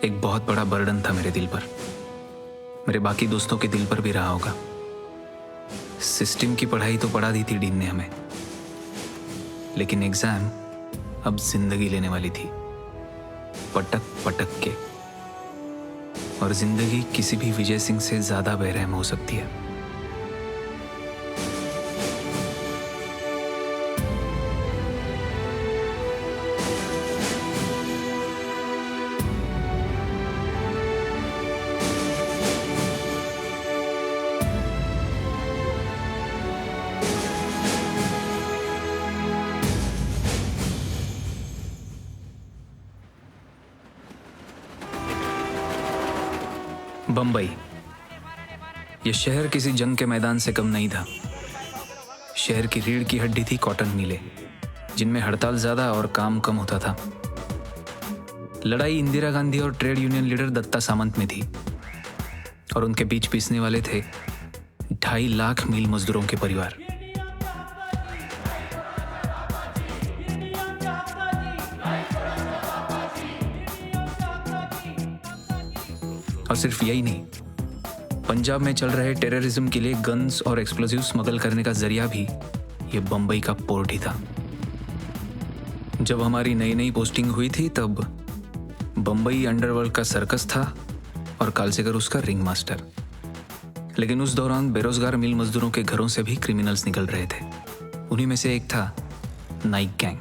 एक बहुत बड़ा बर्डन था मेरे दिल पर, मेरे बाकी दोस्तों के दिल पर भी रहा होगा। सिस्टम की पढ़ाई तो पढ़ा दी थी डीन ने हमें, लेकिन एग्जाम अब जिंदगी लेने वाली थी, पटक पटक के। और जिंदगी किसी भी विजय सिंह से ज्यादा बेरहम हो सकती है। बंबई, यह शहर किसी जंग के मैदान से कम नहीं था। शहर की रीढ़ की हड्डी थी कॉटन मिलें, जिनमें हड़ताल ज्यादा और काम कम होता था। लड़ाई इंदिरा गांधी और ट्रेड यूनियन लीडर दत्ता सामंत में थी और उनके बीच पीसने वाले थे 2.5 लाख मील मजदूरों के परिवार। और सिर्फ यही नहीं, पंजाब में चल रहे टेररिज्म के लिए गन्स और एक्सप्लोजिव स्मगल करने का जरिया भी ये बंबई का पोर्ट ही था। जब हमारी नई नई पोस्टिंग हुई थी तब बंबई अंडरवर्ल्ड का सर्कस था और कालसेकर उसका रिंग मास्टर। लेकिन उस दौरान बेरोजगार मिल मजदूरों के घरों से भी क्रिमिनल्स निकल रहे थे। उन्हीं में से एक था नाइक गैंग।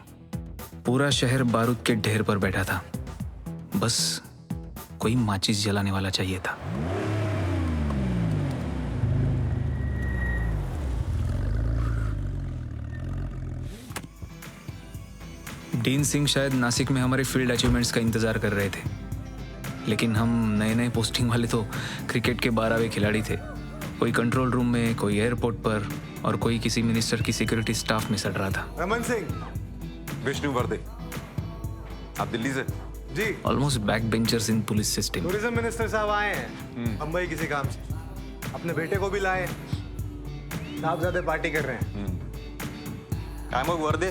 पूरा शहर बारूद के ढेर पर बैठा था, बस कोई माचिस जलाने वाला चाहिए था। डीन सिंह शायद नासिक में हमारे फील्ड अचीवमेंट्स का इंतजार कर रहे थे, लेकिन हम नए नए पोस्टिंग वाले तो क्रिकेट के 12वें खिलाड़ी थे। कोई कंट्रोल रूम में, कोई एयरपोर्ट पर और कोई किसी मिनिस्टर की सिक्योरिटी स्टाफ में सड़ रहा था। रमन सिंह, विष्णु वर्दे, आप दिल्ली से? जी। ऑलमोस्ट बैक बेंचर्स इन पुलिस सिस्टम। टूरिज्म मिनिस्टर साहब आए हैं मुंबई किसी काम से, अपने बेटे को भी लाए, साहबजादे पार्टी कर रहे हैं। काय मग वर्दे,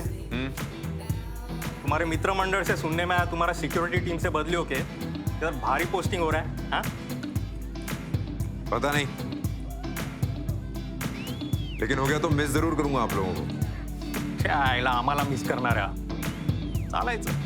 तुम्हारे मित्र मंडल से सुनने में आया तुम्हारा सिक्योरिटी टीम से बदली होके इधर भारी पोस्टिंग हो रहा है। हाँ? पता नहीं, लेकिन हो गया तो मिस जरूर करूंगा आप लोगों को। क्या आयला आम्हाला मिस करणाऱ्या, चालायचं।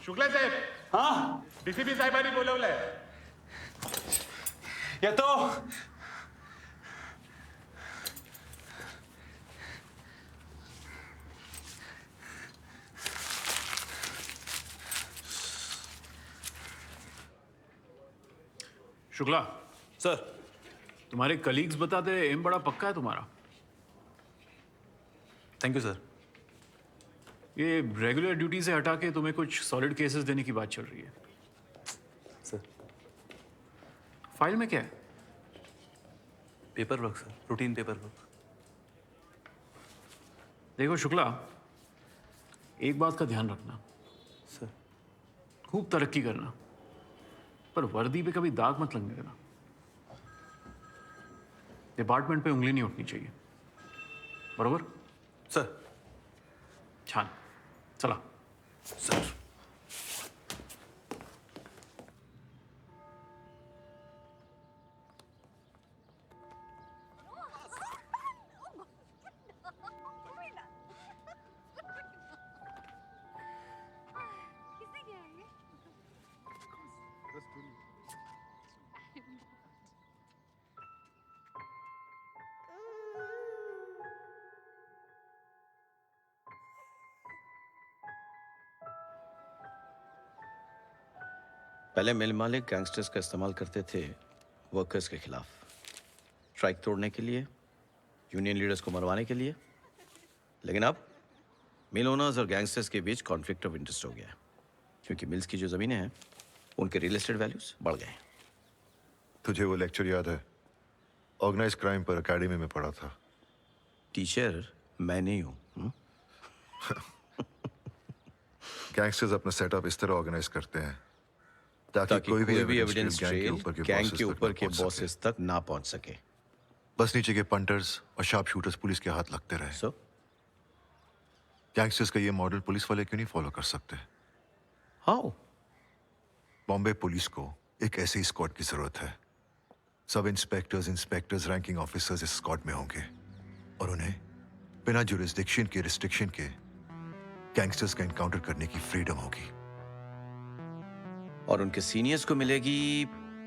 शुक्ला साहेब, हाँ डीसीपी साहेबांनी बोलवलंय. येतो. शुक्ला सर, तुम्हारे कलीग्स बताते हैं एम बड़ा पक्का है तुम्हारा। Thank you sir. ये रेगुलर ड्यूटी से हटा के तुम्हें कुछ सॉलिड केसेस देने की बात चल रही है। सर, फाइल में क्या है? Paper work sir, routine paper work. देखो शुक्ला, एक बात का ध्यान रखना सर। खूब तरक्की करना, पर वर्दी पे कभी दाग मत लगने देना। डिपार्टमेंट पे उंगली नहीं उठनी चाहिए, बरोबर? सर। छान, चला। सर। पहले मिल मालिक गैंगस्टर्स का इस्तेमाल करते थे वर्कर्स के खिलाफ, स्ट्राइक तोड़ने के लिए, यूनियन लीडर्स को मरवाने के लिए। लेकिन अब मिल ओनर्स और गैंगस्टर्स के बीच कॉन्फ्लिक्ट ऑफ इंटरेस्ट हो गया है, क्योंकि मिल्स की जो ज़मीनें हैं उनके रियल एस्टेट वैल्यूज बढ़ गए हैं। तुझे वो लेक्चर याद है? ऑर्गेनाइज क्राइम पर एकेडमी में पढ़ा था। टीचर मैं नहीं हूँ। गैंगस्टर्स अपना सेटअप इस तरह ऑर्गेनाइज करते हैं ताकि कोई भी एविडेंस ट्रेल गैंग के ऊपर के बॉसेस तक ना पहुंच सके। बस नीचे के पंटर्स और शार्प शूटर्स पुलिस के हाथ लगते रहे। गैंगस्टर्स का ये मॉडल पुलिस वाले क्यों नहीं फॉलो कर सकते? हाउ? बॉम्बे पुलिस को एक ऐसे स्क्वाड की जरूरत है। सब इंस्पेक्टर्स, रैंकिंग ऑफिसर्स इस स्क्वाड में होंगे और उन्हें बिना जुरिस्डिक्शन के, रिस्ट्रिक्शन के गैंगस्टर्स का एनकाउंटर करने की फ्रीडम होगी। और उनके सीनियर्स को मिलेगी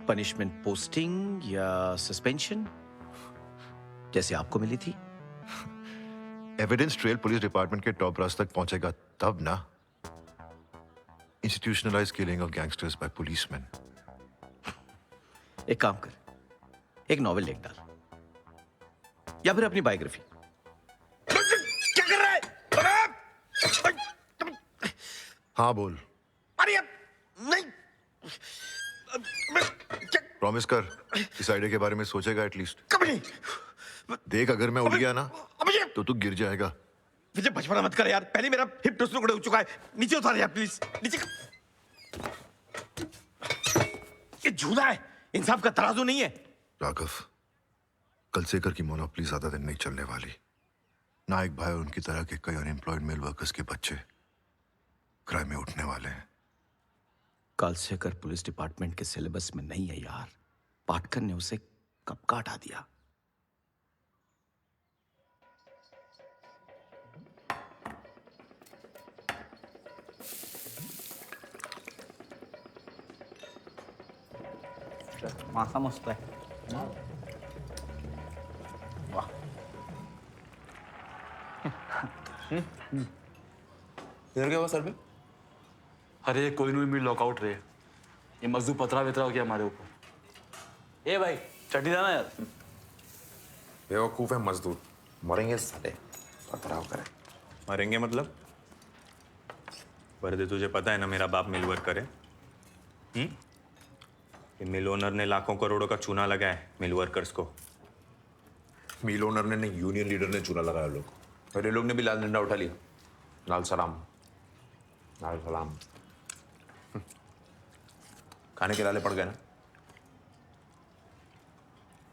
पनिशमेंट, पोस्टिंग या सस्पेंशन, जैसे आपको मिली थी। एविडेंस ट्रेल पुलिस डिपार्टमेंट के टॉप ब्रास तक पहुंचेगा तब ना। Institutionalize killing of gangsters by policeman. एक काम कर, एक नॉवेल लिख डाल या फिर अपनी बायोग्राफी। क्या कर रहा है? हाँ बोल। अरे नहीं। प्रॉमिस कर, इस आइडिया के बारे में सोचेगा एटलीस्ट। कभी नहीं। देख, अगर मैं उड़ गया ना तो तू गिर जाएगा। मुझे बचपना मत कर यार, पहले मेरा हिप टुकड़े हो चुका है। नीचे उतार यार प्लीज, नीचे। ये झूला है, इंसाफ का तराजू नहीं है। राघव, कलसेकर की मोनोपोली ज्यादा दिन नहीं चलने वाली। नायक भाई और उनकी तरह के कई अनएम्प्लॉयड मेल वर्कर्स के बच्चे क्राइम में उठने वाले हैं। कालसेकर पुलिस डिपार्टमेंट के सिलेबस में नहीं है यार। पाटकर ने उसे कब का हटा दिया। मासा मस्त है। वाह। इधर क्या हुआ सर पे? अरे कोई नहीं मिल लॉकआउट रहे, ये मजदूर पतरा वेतरा हो गया हमारे ऊपर। ए भाई चट्टी जाना यार। बेवकूफ है मजदूर, मरेंगे साले। पथराव करे। मरेंगे मतलब? वर्दे, तुझे पता है ना मेरा बाप मिल वर्कर है। ये मिल ओनर ने लाखों करोड़ों का चूना लगाया है मिल वर्कर्स को। मिल ओनर ने नहीं, यूनियन लीडर ने चूना लगाया लोग। और ये लोग ने भी लाल डंडा उठा लिया। लाल सलाम, लाल सलाम। खाने के लाले पड़ गए ना।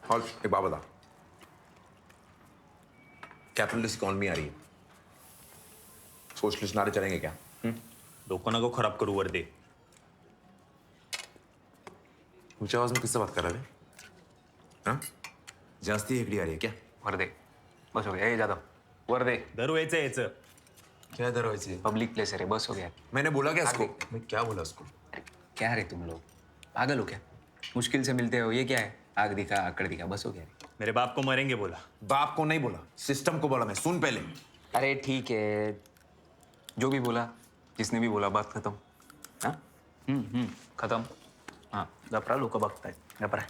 और एक बात बता, कैपिटलिस्ट इकोनॉमी आ रही है, सोशलिस्ट नारे चलेंगे क्या? लोगों को खराब करूँ वर्दे। ऊंची आवाज में किससे बात कर रहे हैं? हाँ? जास्ती एकड़ी आ रही है क्या? वर्दे, बस हो गया। ये जादव, वर्दे दरवायचं यायचं। क्या दरवाजे? पब्लिक प्लेस है रे, बस हो गया। मैंने बोला क्या इसको? मैं क्या बोला उसको? क्या रे तुम लोग, पागल हो क्या? मुश्किल से मिलते हो, ये क्या है? आग दिखा, आकड़ दिखा, बस हो गया। मेरे बाप को मरेंगे बोला। बाप को नहीं बोला, सिस्टम को बोला मैं। सुन पहले। अरे ठीक है, जो भी बोला, जिसने भी बोला, बात खत्म। हाँ खत्म। हाँ दपरा लोक बघतायत। घबरा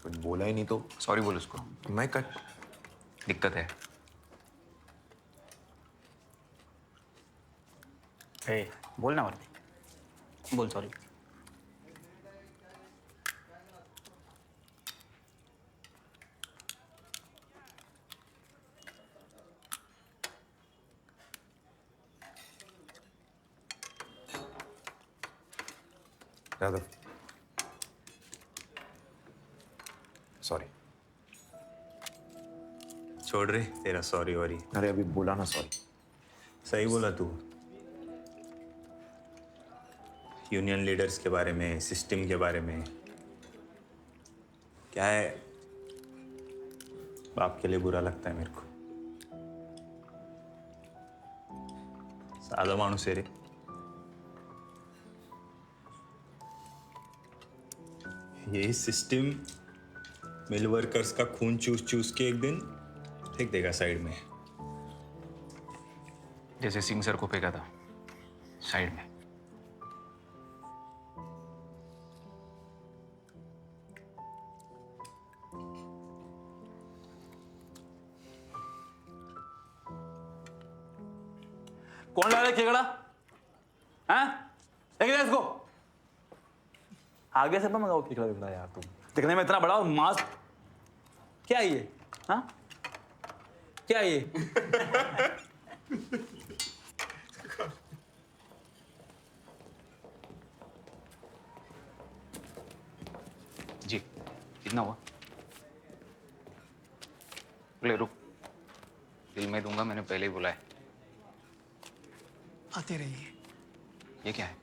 कुछ बोला ही नहीं तो सॉरी बोल उसको। मैं कट दिक्कत है। ए, बोल ना वर्दी, बोल सॉरी। यादव सॉरी। छोड़ रे तेरा सॉरी वॉरी। अरे अभी बोला ना सॉरी। सही बोला तू। यूनियन लीडर्स के बारे में, सिस्टम के बारे में क्या है, बाप के लिए बुरा लगता है मेरे को। साधा मानुस है रे। ये सिस्टम मिल वर्कर्स का खून चूस चूस के एक दिन फेंक देगा साइड में, जैसे सिंह सर को फेंका था साइड में। कौन ला रहा है केकड़ा? हैं? लेके जा इसको। आगे से मंगाओ केकड़ा वेकड़ा यार तुम। दिखने में इतना बड़ा और मास्क। क्या है ये? हाँ? क्या है ये? जी कितना हुआ? ले रुक, बिल में दूंगा, मैंने पहले ही बोला है। आते रहिए। ये क्या है?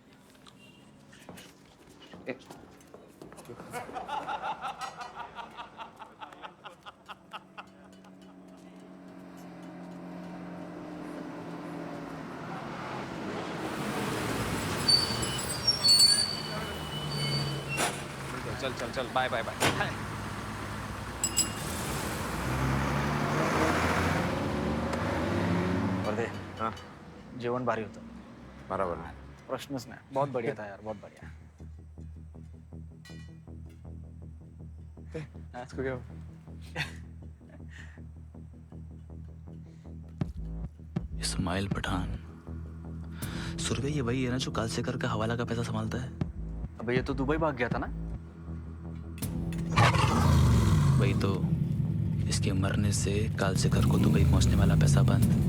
चल चल चल, बाय बाय बाय। वर्दे, हाँ जेवण भारी होतं। बराबर है। प्रश्नच नाही। बहुत बढ़िया था यार, बहुत बढ़िया। इसको क्या? इस्माइल पठान सुरभि, ये वही है ना जो कालसेकर का हवाला का पैसा संभालता है? अबे ये तो दुबई भाग गया था ना। वही तो, इसके मरने से कालसेकर को दुबई पहुंचने वाला पैसा बंद।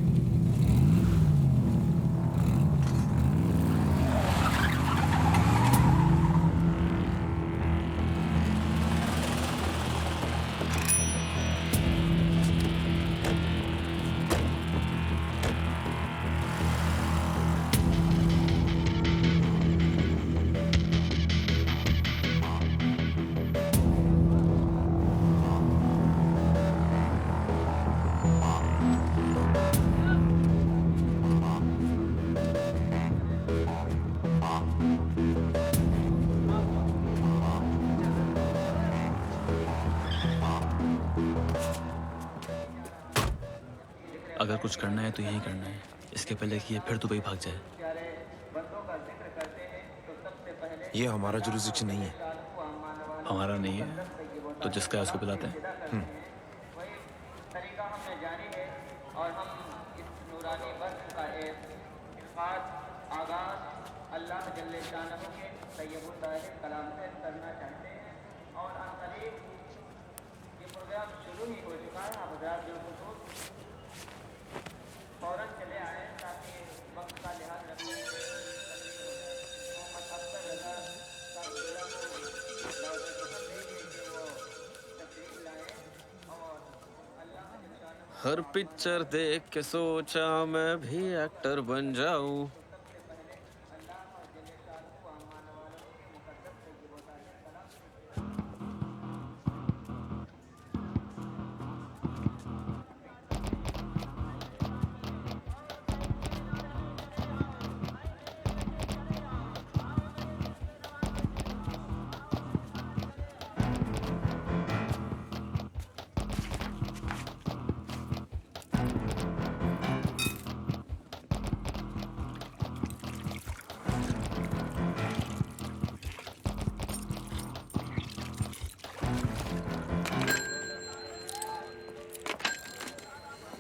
अगर कुछ करना है तो यही करना है, इसके पहले कि ये फिर दुबई भाग जाए। ये हमारा जुरिस्डिक्शन नहीं है। हमारा नहीं है तो जिसका है उसको बुलाते हैं। और हम इस नूरानी वक्त का एक खास आगाज अल्लाह जल्ले शानहू के तैयबुल ताहिर कलाम से करना चाहते हैं। और अनकरीब ये प्रोग्राम शुरू ही हो चुका है। आप हज़रात जो फौरन चले आए ताकि वक्त का लिहाज रखते हुए मोहम्मद अख्तर रजा का बेड़ा को लौटे तो हम देंगे कि वो तशरीफ लाए। और अल्लाह जल्ले शानहू हर पिक्चर देख के सोचा मैं भी एक्टर बन जाऊं।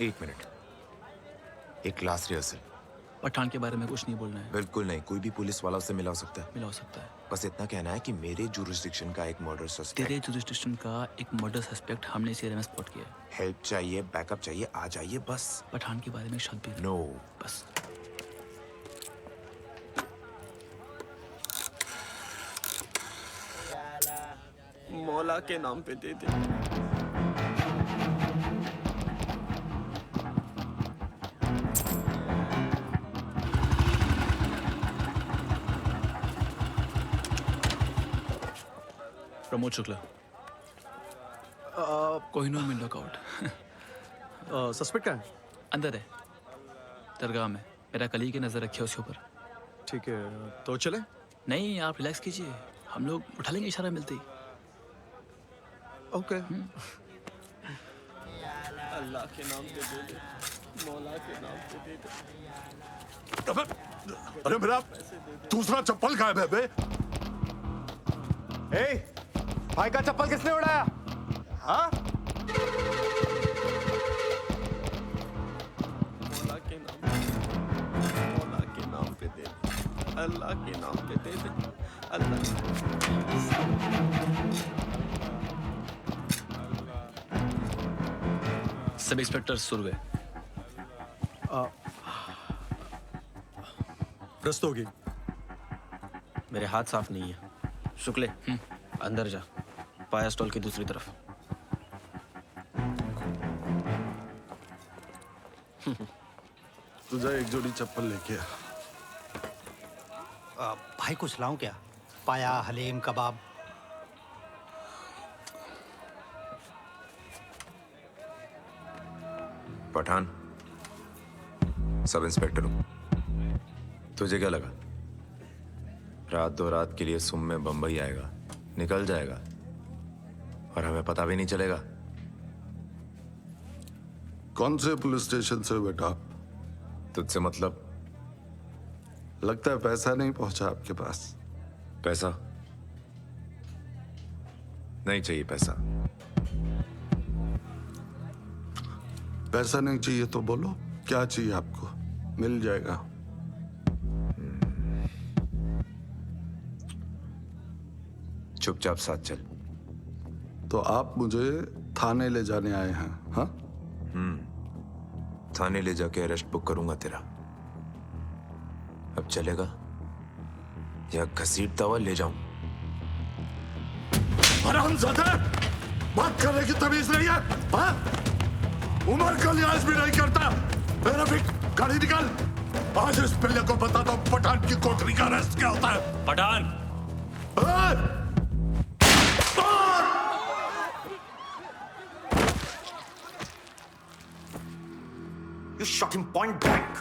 एक मिनट, एक क्लास रिहर्सल। पठान के बारे में कुछ नहीं बोलना है। बिल्कुल नहीं, कोई भी पुलिस वाला उससे मिला हो सकता है। मिला हो सकता है। बस इतना कहना है कि मेरे जुरिस्डिक्शन का एक मर्डर सस्पेक्ट। तेरे जुरिस्डिक्शन का एक मर्डर सस्पेक्ट हमने इस एरिया में स्पॉट किया है। हेल्प चाहिए, बैकअप चाहिए, आ जाइए बस। पठान के बारे में शक भी नो बस। मौला के नाम पे दे दे। प्रमोद शुक्ला, कोहिनूर में लॉकआउट। सस्पेक्ट कहाँ है? अंदर है, दरगाह में। मेरा कली की नजर रखिए उसके ऊपर। ठीक है, तो चले? नहीं, आप रिलैक्स कीजिए, हम लोग उठा लेंगे इशारा मिलते ही। ओके। अल्लाह के नाम पे दे दे, मौला के नाम पे दे दे। अरे मेरा दूसरा चप्पल गायब है बे। ए, भाई का चप्पल किसने उड़ाया? हाँ? मौला के नाम पे दे दे, अल्लाह के नाम पे दे दे, अल्लाह। Sub inspector Surve. रस्तोगी। मेरे हाथ साफ नहीं है। शुक्ले, अंदर जा, पाया स्टॉल की दूसरी तरफ। तुझे एक जोड़ी चप्पल लेके आ। भाई कुछ लाऊं क्या? पाया, हलीम, कबाब। पठान, सब इंस्पेक्टर हूं। तुझे क्या लगा रात दो रात के लिए सुम में बंबई आएगा, निकल जाएगा और हमें पता भी नहीं चलेगा? कौन से पुलिस स्टेशन से बेटा? तुझसे मतलब? लगता है पैसा नहीं पहुंचा आपके पास। पैसा नहीं चाहिए। पैसा पैसा नहीं चाहिए तो बोलो, क्या चाहिए आपको? मिल जाएगा। चुपचाप साथ चल। तो आप मुझे थाने ले जाने आए हैं? हाँ, थाने ले जाके अरेस्ट बुक करूंगा तेरा। अब चलेगा या घसीटता हुआ ले जाऊं? हरामजादे, बात करने की तमीज नहीं है? हाँ? उम्र का लिहाज भी नहीं करता। मेरा भी गाड़ी निकाल। आज इस पिल्ले को बताता हूं पठान की कोठरी का अरेस्ट क्या होता है। Pathan, You shot him point blank.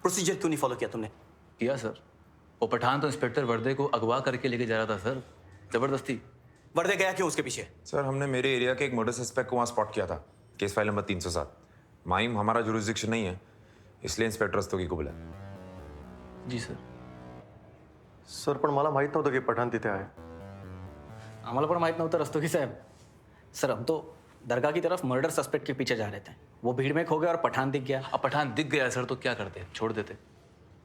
Procedure क्यों नहीं फॉलो किया तुमने? किया सर। वो पठान तो इंस्पेक्टर वर्दे को अगवा करके लेके जा रहा था सर, जबरदस्ती। वर्दे गया क्यों उसके पीछे? सर, हमने मेरे एरिया के एक मर्डर सस्पेक्ट को वहां स्पॉट किया था। Case file number 307। माइम हमारा जुरिस्डिक्शन नहीं है, इसलिए इंस्पेक्टर रस्तोगी को बुलाया। जी सर। सर, पण मला माहित नव्हतं की पठाण तिथे आहे. आम्हाला पण माहित नव्हतं रस्तोगी साहब। सर, हम तो दरगाह की तरफ मर्डर सस्पेक्ट के पीछे जा रहे थे। वो भीड़ में खो गया और पठान दिख गया। अब पठान दिख गया सर तो क्या करते? छोड़ देते।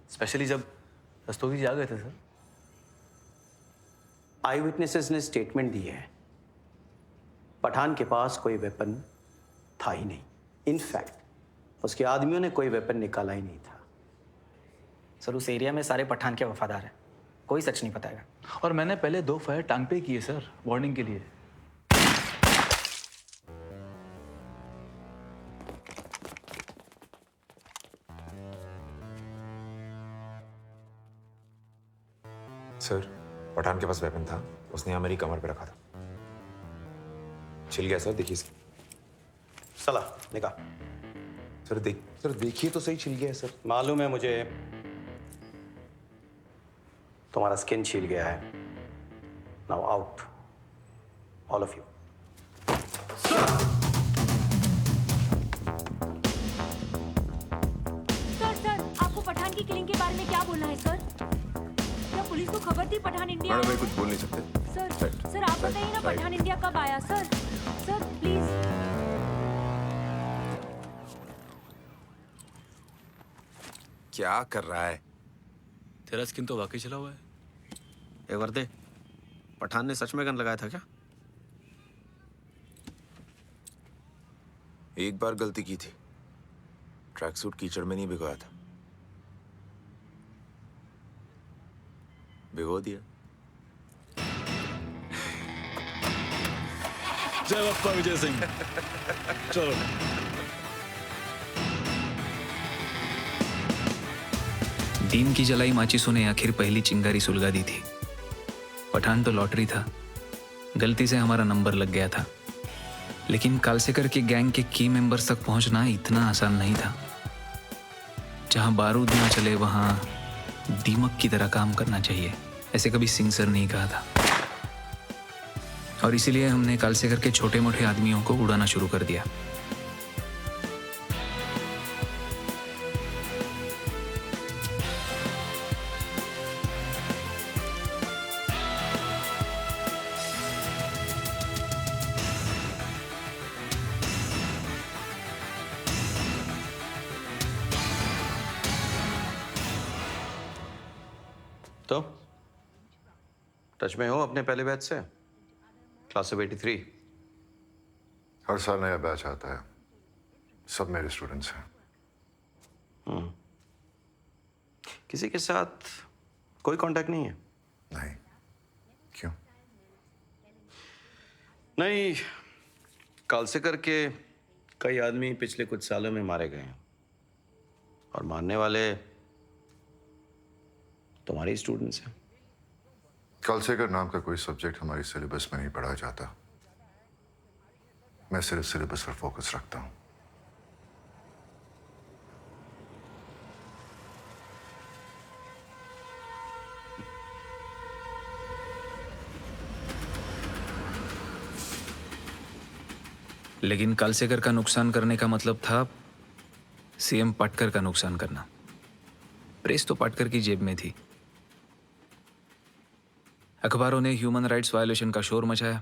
स्पेशली जब रस्तोगी जी आ गए थे सर। आई विटनेसेस ने स्टेटमेंट दी है, पठान के पास कोई वेपन था ही नहीं। इनफैक्ट उसके आदमियों ने कोई वेपन निकाला ही नहीं था। सर, उस एरिया में सारे पठान के वफादार हैं, कोई सच नहीं बताएगा। और मैंने पहले 2 फायर टांग पे किए सर, वार्निंग के लिए। सर, पठान के पास वेपन था, उसने यहाँ मेरी कमर पे रखा था। छिल गया सर, देखिए। सला निकाह। सर देखिए तो सही, छिल गया है सर। मालूम है मुझे, तुम्हारा स्किन छील गया है। Now out, all of you. Sir, आपको पठान की किलिंग के बारे में क्या बोलना है सर? क्या पुलिस को खबर थी पठान इंडिया मैडम, आया मैं कुछ बोल नहीं सकते। सर, आप बताइए ना, पठान इंडिया कब आया? Sir please. क्या कर रहा है? तेरा स्किन तो वाकई चला हुआ है। ए वर्दे, पठान ने सच में गन लगाया था क्या? एक बार गलती की थी, ट्रैक सूट कीचड़ में नहीं भिगोया था, भिगो दिया। जय बप्पा विजय सिंह। चलो। दीन की जलाई माचिसों ने आखिर पहली चिंगारी सुलगा दी थी। पठान तो लॉटरी था, गलती से हमारा नंबर लग गया था, लेकिन कालसेकर के गैंग के की मेंबर्स तक पहुंचना इतना आसान नहीं था। जहां बारूद ना चले वहां दीमक की तरह काम करना चाहिए, ऐसे कभी सिंह सर नहीं कहा था। और इसीलिए हमने कालसेकर के छोटे मोटे आदमियों को उड़ाना शुरू कर दिया। तो टच में हो अपने पहले बैच से? Class of 83। हर साल नया बैच आता है, सब मेरे स्टूडेंट्स हैं। किसी के साथ कोई कांटेक्ट नहीं है? नहीं। क्यों? नहीं, कालसेकर के कई आदमी पिछले कुछ सालों में मारे गए हैं और मारने वाले तुम्हारे स्टूडेंट्स हैं। कालसेकर नाम का कोई सब्जेक्ट हमारी सिलेबस में नहीं पढ़ाया जाता। मैं सिर्फ सिलेबस पर फोकस रखता हूं। लेकिन कालसेकर का नुकसान करने का मतलब था सीएम पाटकर का नुकसान करना। प्रेस तो पाटकर की जेब में थी। अखबारों ने ह्यूमन राइट्स वायलेशन का शोर मचाया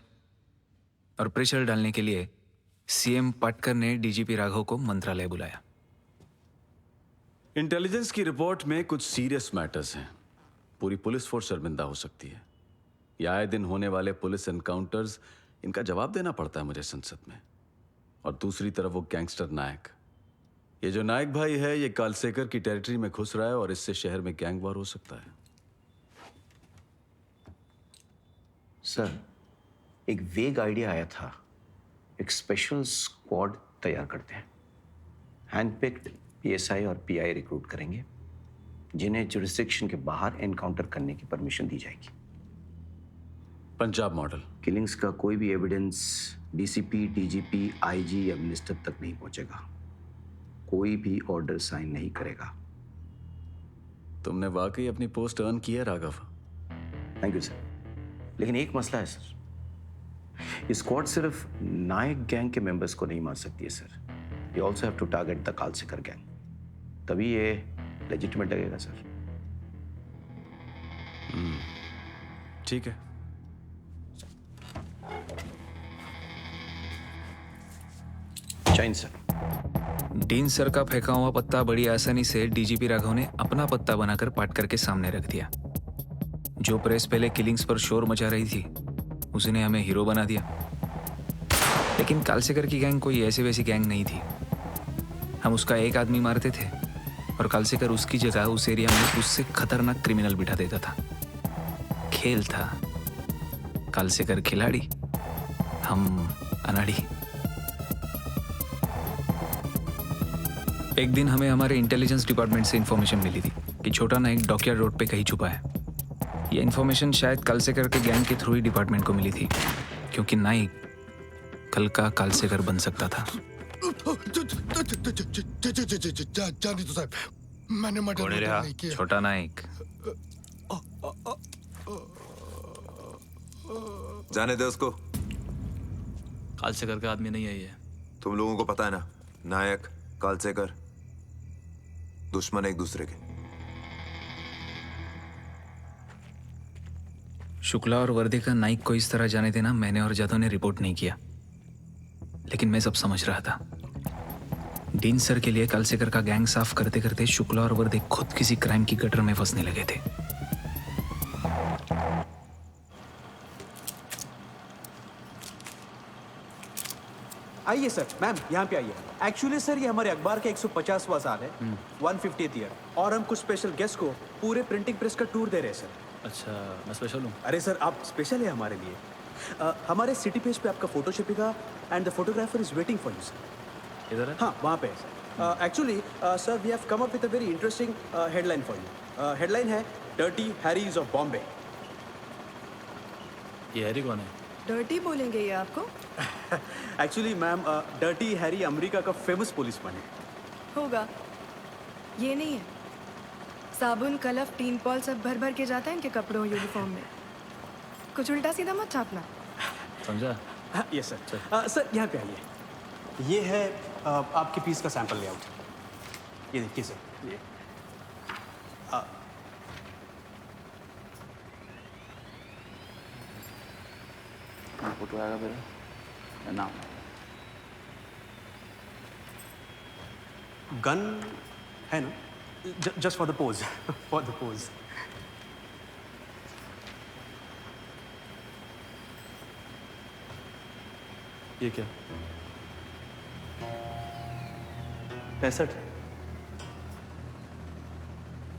और प्रेशर डालने के लिए सीएम पाटकर ने डीजीपी राघव को मंत्रालय बुलाया। इंटेलिजेंस की रिपोर्ट में कुछ सीरियस मैटर्स हैं। पूरी पुलिस फोर्स शर्मिंदा हो सकती है। ये आए दिन होने वाले पुलिस एनकाउंटर्स, इनका जवाब देना पड़ता है मुझे संसद में। और दूसरी तरफ वो गैंगस्टर नायक, ये जो नायक भाई है, ये कालसेकर की टेरिटरी में घुस रहा है और इससे शहर में गैंग वॉर हो सकता है। सर, एक वेग आइडिया आया था, एक स्पेशल स्क्वाड तैयार करते हैं। हैंडपिक्ड पीएसआई और पीआई रिक्रूट करेंगे, जिन्हें जुरिस्डिक्शन के बाहर एनकाउंटर करने की परमिशन दी जाएगी। पंजाब मॉडल। किलिंग्स का कोई भी एविडेंस डीसीपी, डीजीपी, आईजी या मिनिस्टर तक नहीं पहुंचेगा। कोई भी ऑर्डर साइन नहीं करेगा। तुमने वाकई अपनी पोस्ट अर्न की है राघव। Thank you sir. लेकिन एक मसला है सर, ये स्क्वाड सिर्फ नायक गैंग के मेंबर्स को नहीं मार सकती है sir. You also have to target the Kalsekar gang, तभी ये लेजिटिमेट लगेगा सर। ठीक है। जैन सर। डीन सर का फेंका हुआ पत्ता बड़ी आसानी से डीजीपी राघव ने अपना पत्ता बनाकर पाटकर के सामने रख दिया। जो प्रेस पहले किलिंग्स पर शोर मचा रही थी, उसने हमें हीरो बना दिया। लेकिन कालसेकर की गैंग कोई ऐसी वैसी गैंग नहीं थी। हम उसका एक आदमी मारते थे और कालसेकर उसकी जगह उस एरिया में उससे खतरनाक क्रिमिनल बिठा देता था। खेल था, कालसेकर खिलाड़ी, हम अनाड़ी। एक दिन हमें हमारे इंटेलिजेंस डिपार्टमेंट से इंफॉर्मेशन मिली थी कि छोटा नायक डॉकयार्ड रोड पे कहीं छुपा है। यह इंफॉर्मेशन शायद कालसेकर के गैंग के थ्रू ही डिपार्टमेंट को मिली थी, क्योंकि नायक कल का कालसेकर बन सकता था। जानी तो साहब, मैंने मर्डर नहीं किया। छोटा नायक। जाने दे उसको। कालसेकर का आदमी नहीं है ये। तुम लोगों को पता है ना, नायक कालसेकर दुश्मन एक दूसरे के। शुक्ला और वर्दे का नाइक को इस तरह जाने देना मैंने और जादव ने रिपोर्ट नहीं किया, लेकिन मैं सब समझ रहा था। डीन सर के लिए कालसेकर का गैंग साफ करते करते शुक्ला और वर्दे खुद किसी क्राइम की गटर में फंसने लगे थे। आइए सर, मैम यहाँ पे आइए। एक्चुअली सर ये हमारे अखबार का 150वां साल है, 150th ईयर, और हम कुछ स्पेशल गेस्ट को पूरे प्रिंटिंग प्रेस का टूर दे रहे हैं सर। अच्छा, मैं स्पेशल हूँ। अरे सर आप स्पेशल है हमारे लिए। हमारे सिटी पेज पे आपका फोटो छपेगा and the photographer is waiting for you sir. इधर है? हाँ वहाँ पे है sir. Actually sir we have come up with a very interesting headline for you. Headline है डर्टी हैरीज ऑफ बॉम्बे। ये हैरी कौन है? डर्टी बोलेंगे ये आपको? Actually ma'am dirty Harry America का फेमस पुलिसमैन है। होगा, ये नहीं है। साबुन, कलफ, टीन पॉल सब भर भर के जाता है इनके कपड़ों यूनिफॉर्म में। कुछ उल्टा सीधा मत छापना। समझा? Yes sir. सर यहाँ पे आइए। ये है आपके पीस का सैंपल लेआउट। ये देखिए सर, ये फोटो आएगा मेरा नाम। गन है ना? Just for the pose, for the pose. ये क्या? 65।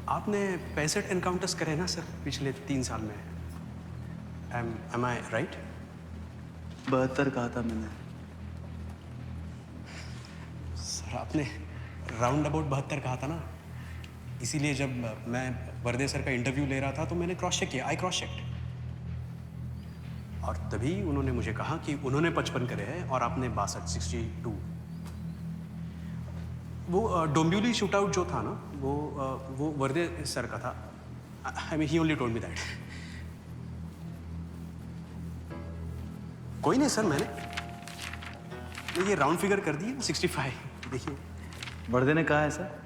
आपने 65 एनकाउंटर्स करे ना सर पिछले 3 साल में? एम आई राइट? 72 कहा था मैंने। सर आपने राउंड अबाउट 72 कहा था ना, इसीलिए जब मैं वर्दे सर का इंटरव्यू ले रहा था तो मैंने क्रॉस चेक किया, आई क्रॉस चेक, और तभी उन्होंने मुझे कहा कि उन्होंने 55 करे हैं और आपने 62। वो डोंबिवली शूटआउट जो था ना, वो वर्दे सर का था। I mean he only told me that. कोई नहीं सर, मैंने ये राउंड फिगर कर दिया 65। देखिए वर्दे ने कहा है सर।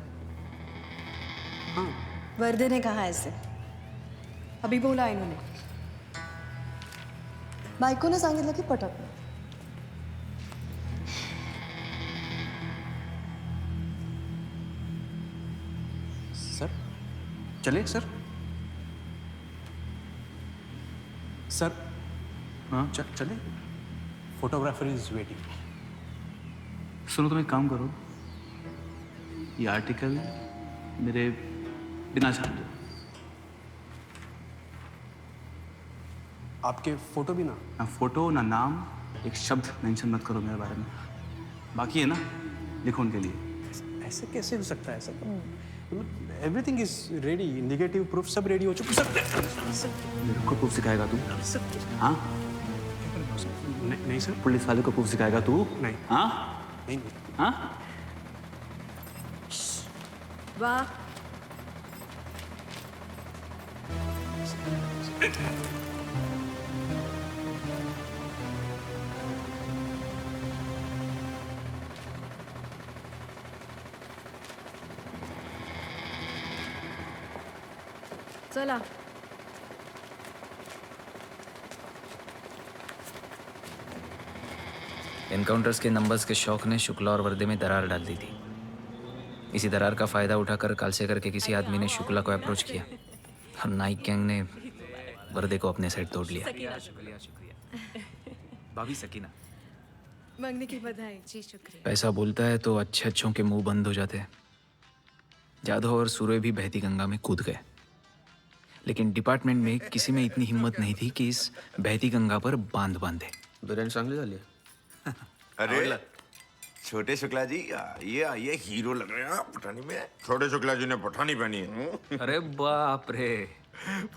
हाँ वर्दे ने कहा ऐसे, अभी बोला इन्होंने। बायकोने सांगितलं की पटकलं। सर चले सर। सर हाँ चले, फोटोग्राफर इज वेटिंग। सुनो, तुम एक काम करो, ये आर्टिकल मेरे बिना छाप दो। आपके फोटो भी ना? ना फोटो ना नाम, एक शब्द मेंशन मत करो मेरे बारे में। बाकी है ना, लिखो उनके लिए। ऐसे कैसे हो सकता है sir? Everything is ready, negative proof सब रेडी हो चुका। मेरे को प्रूफ सिखाएगा तू? हाँ नहीं सर। पुलिस वाले को प्रूफ सिखाएगा तू? नहीं। हाँ नहीं। हाँ वाह, चला। एनकाउंटर्स के नंबर्स के शौक ने शुक्ला और वर्दे में दरार डाल दी थी। इसी दरार का फायदा उठाकर कालसेकर के किसी आदमी ने शुक्ला को अप्रोच किया और नाइक गैंग ने वर्दे को अपने साइड तोड़ लिया। भाभी सकीना, मंगने की बधाई। जी शुक्रिया। पैसा बोलता है तो अच्छे अच्छों के मुंह बंद हो जाते हैं। जाधव और सूर्य भी बहती गंगा में कूद गए, लेकिन डिपार्टमेंट में किसी में इतनी हिम्मत नहीं थी कि इस बहती गंगा पर बांध बांधे। बिरयानी चांगली झाली आहे. अरे छोटे शुक्ला जी, ये हीरो लग रहे हैं पठानी में। छोटे शुक्ला जी ने पठानी पहनी है। अरे बाप रे,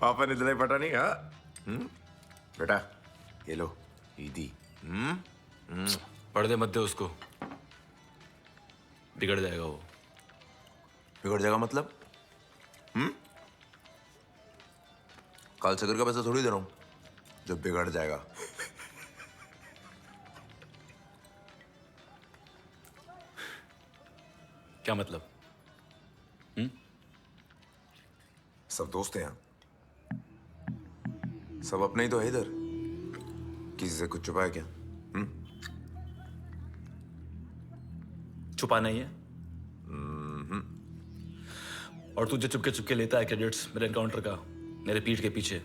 पापा ने दिलाई पठानी। हाँ बेटा, ये लो ईदी। पर्दे मत दे उसको, बिगड़ जाएगा वो। बिगड़ जाएगा मतलब? कालसेकर का पैसा थोड़ी दे रहा हूँ जो बिगड़ जाएगा। क्या मतलब? सब दोस्त हैं यहाँ, सब अपने ही तो है इधर। किसी से कुछ छुपाया क्या? छुपा नहीं है, और तुझे चुपके चुपके लेता है क्रेडिट्स मेरे एनकाउंटर का, मेरे पीठ के पीछे।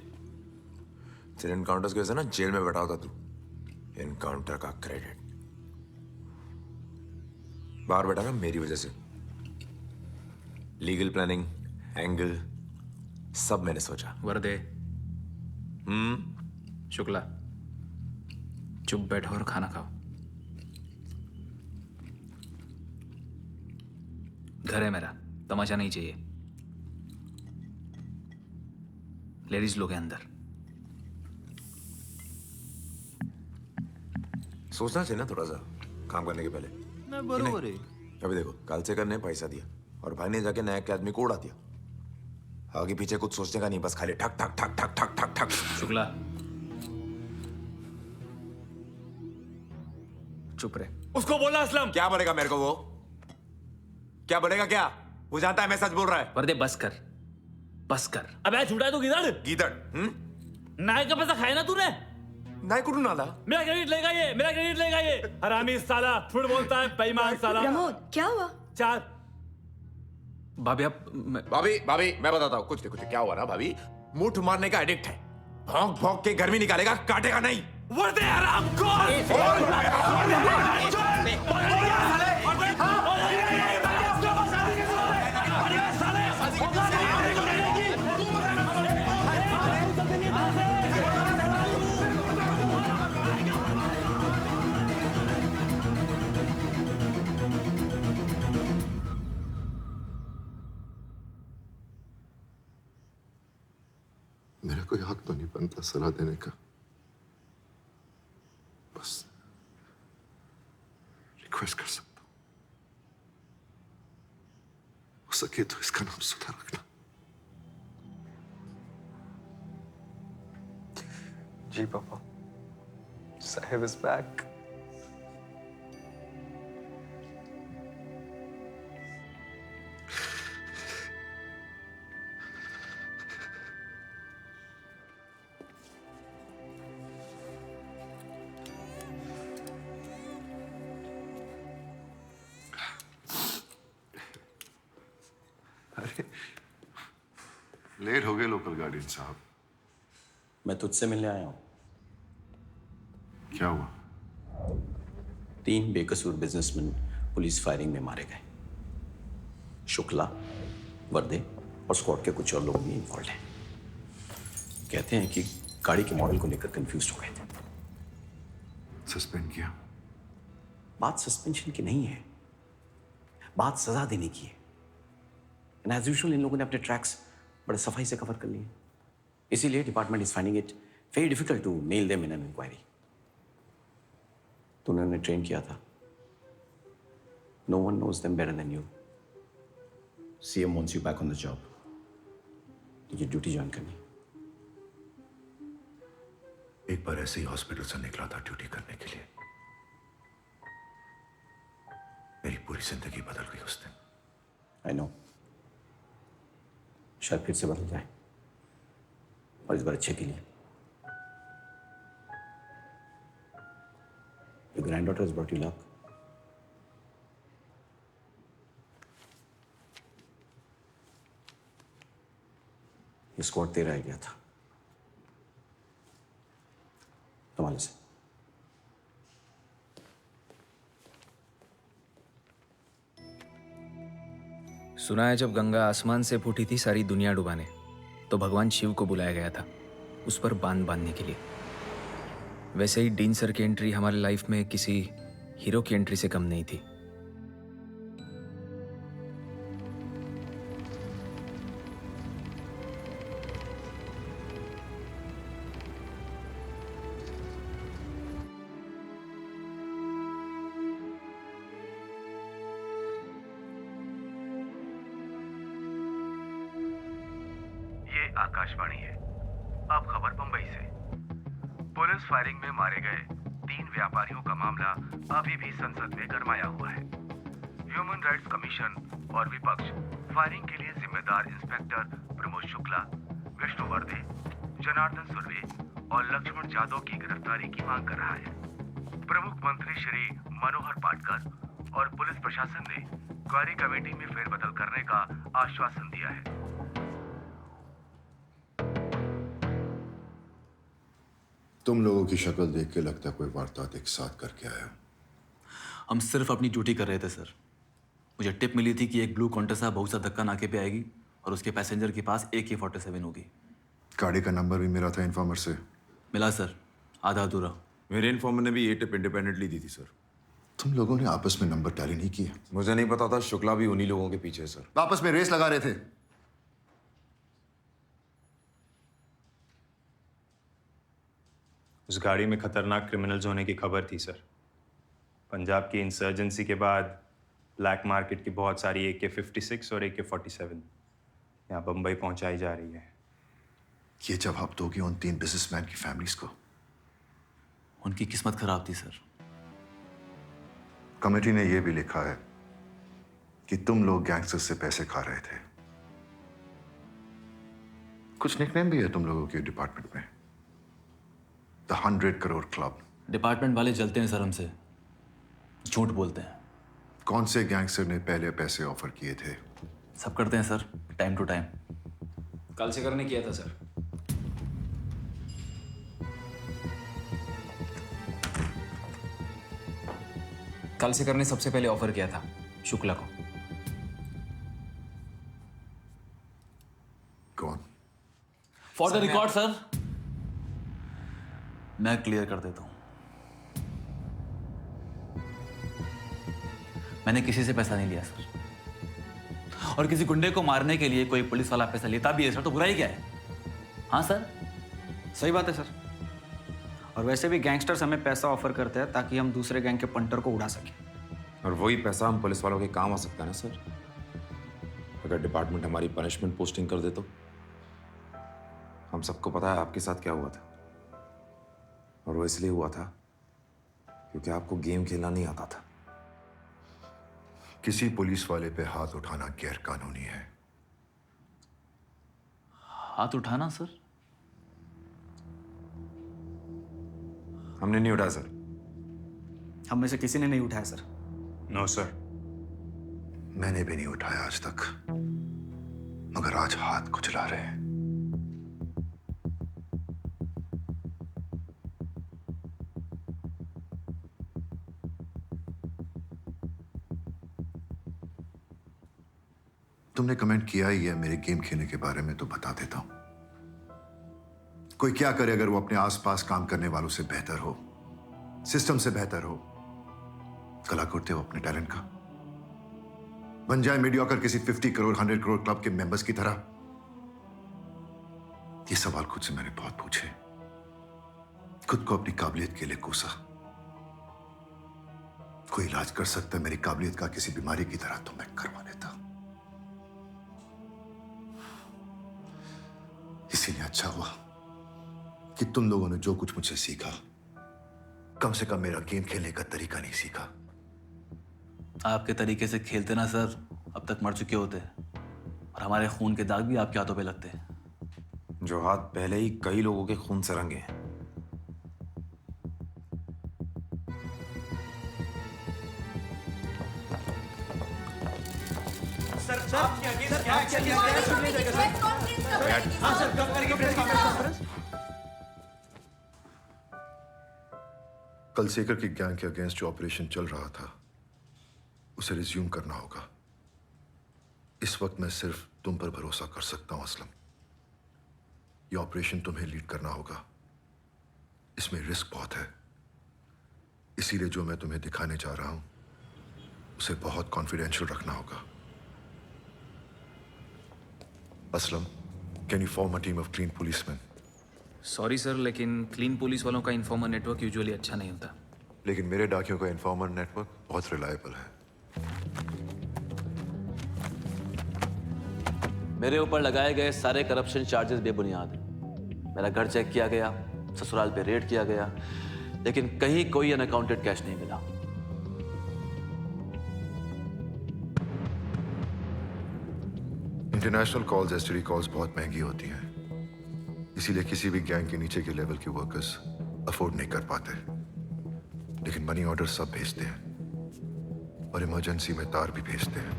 तेरे एनकाउंटर्स की वजह से ना जेल में बैठा होता तू। एनकाउंटर का क्रेडिट बाहर बैठा ना मेरी वजह से। लीगल प्लानिंग, एंगल, सब मैंने सोचा। वर्दे। शुक्ला, चुप बैठो और खाना खाओ। घर है मेरा, तमाशा नहीं चाहिए। लेडीज लोग हैं अंदर। सोचना चाहिए ना थोड़ा सा काम करने के पहले। मैं बरोबर है। अभी देखो, कालसेकर ने पैसा दिया और भाई ने जाके नायक के आदमी को उड़ा दिया। आगे पीछे कुछ सोचने का नहीं, बस खाली ठक ठक ठक ठक ठक ठक ठक। शुक्ला, चुप रहे। उसको बोला असलम। क्या बोलेगा मेरे को वो? क्या बोलेगा क्या? वो जानता है मैं सच बोल रहा है। वर्दे बस कर, बस कर। अबे झूठा है तू गीदड़। गीदड़? नायक का पैसा खाया ना तूने? नायक को ढूंढा था। मेरा क्रेडिट लेगा ये, मेरा क्रेडिट लेगा ये। हरामी साला, झूठ बोलता है, बेईमान साला। प्रमोद, क्या हुआ? 4। भाभी आप भाभी मैं बताता हूँ। कुछ क्या हुआ ना भाभी, मुठ मारने का एडिक्ट है। भौंक भौंक के गर्मी निकालेगा, काटेगा नहीं। वर्दे हराम मेरा कोई हक तो नहीं बनता सलाह देने का, बस रिक्वेस्ट कर सकता हूं, हो सके तो इसका नाम सुधा रखना। जी पापा, साहिब इज बैक। अरे लेट हो गए लोकल गार्डियन साहब। मैं तुझसे मिलने आया हूं। क्या हुआ? 3 बेकसूर बिजनेसमैन पुलिस फायरिंग में मारे गए। शुक्ला, वर्दे और स्क्वाड के कुछ और लोग भी इन्वॉल्व हैं। कहते हैं कि गाड़ी के मॉडल को लेकर कंफ्यूज हो गए थे। सस्पेंड किया? बात सस्पेंशन की नहीं है, बात सजा देने की है। एंड एज यूजुअल इन लोगों ने अपने ट्रैक्स बड़े सफाई से कवर कर लिए। इसीलिए department is finding it very difficult to nail them in an inquiry. तूने उन्हें ट्रेन किया था। No one knows them better than you. CM wants you back on the job. तुझे ड्यूटी ज्वाइन करनी। एक बार ऐसे ही हॉस्पिटल से निकला था ड्यूटी करने के लिए, मेरी पूरी जिंदगी बदल गई उस दिन। आई नो, शायद फिर से बदल जाए, और इस बार अच्छे के लिए। Your granddaughter has brought you luck. ये स्क्वाड तेरा आइडिया था, कमाल से। सुना है जब गंगा आसमान से फूटी थी सारी दुनिया डुबाने, तो भगवान शिव को बुलाया गया था उस पर बांध बांधने के लिए। वैसे ही डीन सर की एंट्री हमारे लाइफ में किसी हीरो की एंट्री से कम नहीं थी। ये आकाशवाणी है। अब खबर मुंबई से। पुलिस फायरिंग में मारे गए 3 व्यापारियों का मामला अभी भी संसद में गरमाया हुआ है। ह्यूमन राइट्स कमीशन और विपक्ष फायरिंग के लिए जिम्मेदार इंस्पेक्टर प्रमोद शुक्ला, विष्णु वर्दे, जनार्दन सुर्वे और लक्ष्मण जादव की गिरफ्तारी की मांग कर रहा है। प्रमुख मंत्री श्री मनोहर पाटकर और पुलिस प्रशासन ने क्वारी कमेटी में फेरबदल करने का आश्वासन दिया है। तुम लोगों की शक्ल देख के लगता है कोई वारदात एक साथ करके आया। हम सिर्फ अपनी ड्यूटी कर रहे थे सर। मुझे टिप मिली थी कि एक ब्लू कॉन्टेसा बहुत सा धक्का नाके पे आएगी और उसके पैसेंजर के पास AK-47 होगी। गाड़ी का नंबर भी मिला था इन्फॉर्मर से। मिला सर, आधा अधूरा। मेरे इन्फॉर्मर ने भी ये टिप इंडिपेंडेंटली दी थी सर। तुम लोगों ने आपस में नंबर टैली नहीं किया? मुझे नहीं पता था शुक्ला भी उन्हीं लोगों के पीछे है सर। आपस में रेस लगा रहे थे। उस गाड़ी में खतरनाक क्रिमिनल्स होने की खबर थी सर। पंजाब की इंसर्जेंसी के बाद ब्लैक मार्केट की बहुत सारी AK-56 और AK-47 यहाँ बम्बई पहुंचाई जा रही है। ये जवाब दोगे उन 3 बिजनेसमैन की फैमिलीज को? उनकी किस्मत खराब थी सर। कमेटी ने यह भी लिखा है कि तुम लोग गैंगस्टर्स से पैसे खा रहे थे। कुछ निकनेम भी है तुम लोगों के डिपार्टमेंट में, द 100 करोड़ क्लब। डिपार्टमेंट वाले जलते हैं सर हमसे, झूठ बोलते हैं। कौन से गैंगस्टर ने पहले पैसे ऑफर किए थे? सब करते हैं सर, टाइम टू टाइम। कल से करने किया था सर। कल से करने सबसे पहले ऑफर किया था शुक्ला को। कौन? फॉर द रिकॉर्ड सर, मैं क्लियर कर देता हूं। मैंने किसी से पैसा नहीं लिया सर। और किसी गुंडे को मारने के लिए कोई पुलिस वाला पैसा लेता भी है सर तो बुराई क्या है? हाँ सर, सही बात है सर। और वैसे भी गैंगस्टर्स हमें पैसा ऑफर करते हैं ताकि हम दूसरे गैंग के पंटर को उड़ा सकें। और वही पैसा हम पुलिस वालों के काम आ सकता है ना सर। अगर डिपार्टमेंट हमारी पनिशमेंट पोस्टिंग कर दे तो। हम सबको पता है आपके साथ क्या हुआ था, और वो इसलिए हुआ था क्योंकि आपको गेम खेलना नहीं आता था। किसी पुलिस वाले पे हाथ उठाना गैर कानूनी है। हाथ उठाना सर? हमने नहीं उठाया सर। हम में से किसी ने नहीं उठाया सर। No sir. मैंने भी नहीं उठाया आज तक, मगर आज हाथ कुचला रहे हैं। तुमने कमेंट किया ही है मेरे गेम खेलने के बारे में, तो बता देता हूं। कोई क्या करे अगर वो अपने आसपास काम करने वालों से बेहतर हो, सिस्टम से बेहतर हो? कला करते हो अपने टैलेंट का, बन जाए मीडियोकर किसी 50 करोड़ 100 करोड़ क्लब के मेंबर्स की तरह? ये सवाल खुद से मैंने बहुत पूछे, खुद को अपनी काबिलियत के लिए कोसा। कोई इलाज कर सकता है मेरी काबिलियत का किसी बीमारी की तरह तो मैं करवा लेता। इसीलिए अच्छा हुआ कि तुम लोगों ने जो कुछ मुझसे सीखा, कम से कम मेरा गेम खेलने का तरीका नहीं सीखा। आपके तरीके से खेलते ना सर, अब तक मर चुके होते, और हमारे खून के दाग भी आपके हाथों पे लगते हैं। जो हाथ पहले ही कई लोगों के खून से रंगे हैं। कल सेकर की गैंग के अगेंस्ट जो ऑपरेशन चल रहा था उसे रिज्यूम करना होगा। इस वक्त मैं सिर्फ तुम पर भरोसा कर सकता हूं असलम। ये ऑपरेशन तुम्हें लीड करना होगा। इसमें रिस्क बहुत है, इसीलिए जो मैं तुम्हें दिखाने जा रहा हूं उसे बहुत कॉन्फिडेंशियल रखना होगा। Aslam, can you form a team of clean policeman? Sorry sir, लेकिन क्लीन पुलिस वालों का इन्फॉर्मर नेटवर्क यूजुअली अच्छा नहीं होता। लेकिन मेरे डाकियों का इन्फॉर्मर नेटवर्क बहुत रिलायबल है। मेरे ऊपर लगाए गए सारे करप्शन चार्जेस बेबुनियाद हैं। मेरा घर चेक किया गया, ससुराल पे रेड किया गया, लेकिन कहीं कोई अनअकाउंटेड कैश नहीं मिला। इंटरनेशनल कॉल्स, एसटीडी कॉल्स बहुत महंगी होती हैं, इसीलिए किसी भी गैंग के नीचे के लेवल के वर्कर्स अफोर्ड नहीं कर पाते। लेकिन मनी ऑर्डर सब भेजते हैं। और इमरजेंसी में तार भी भेजते हैं।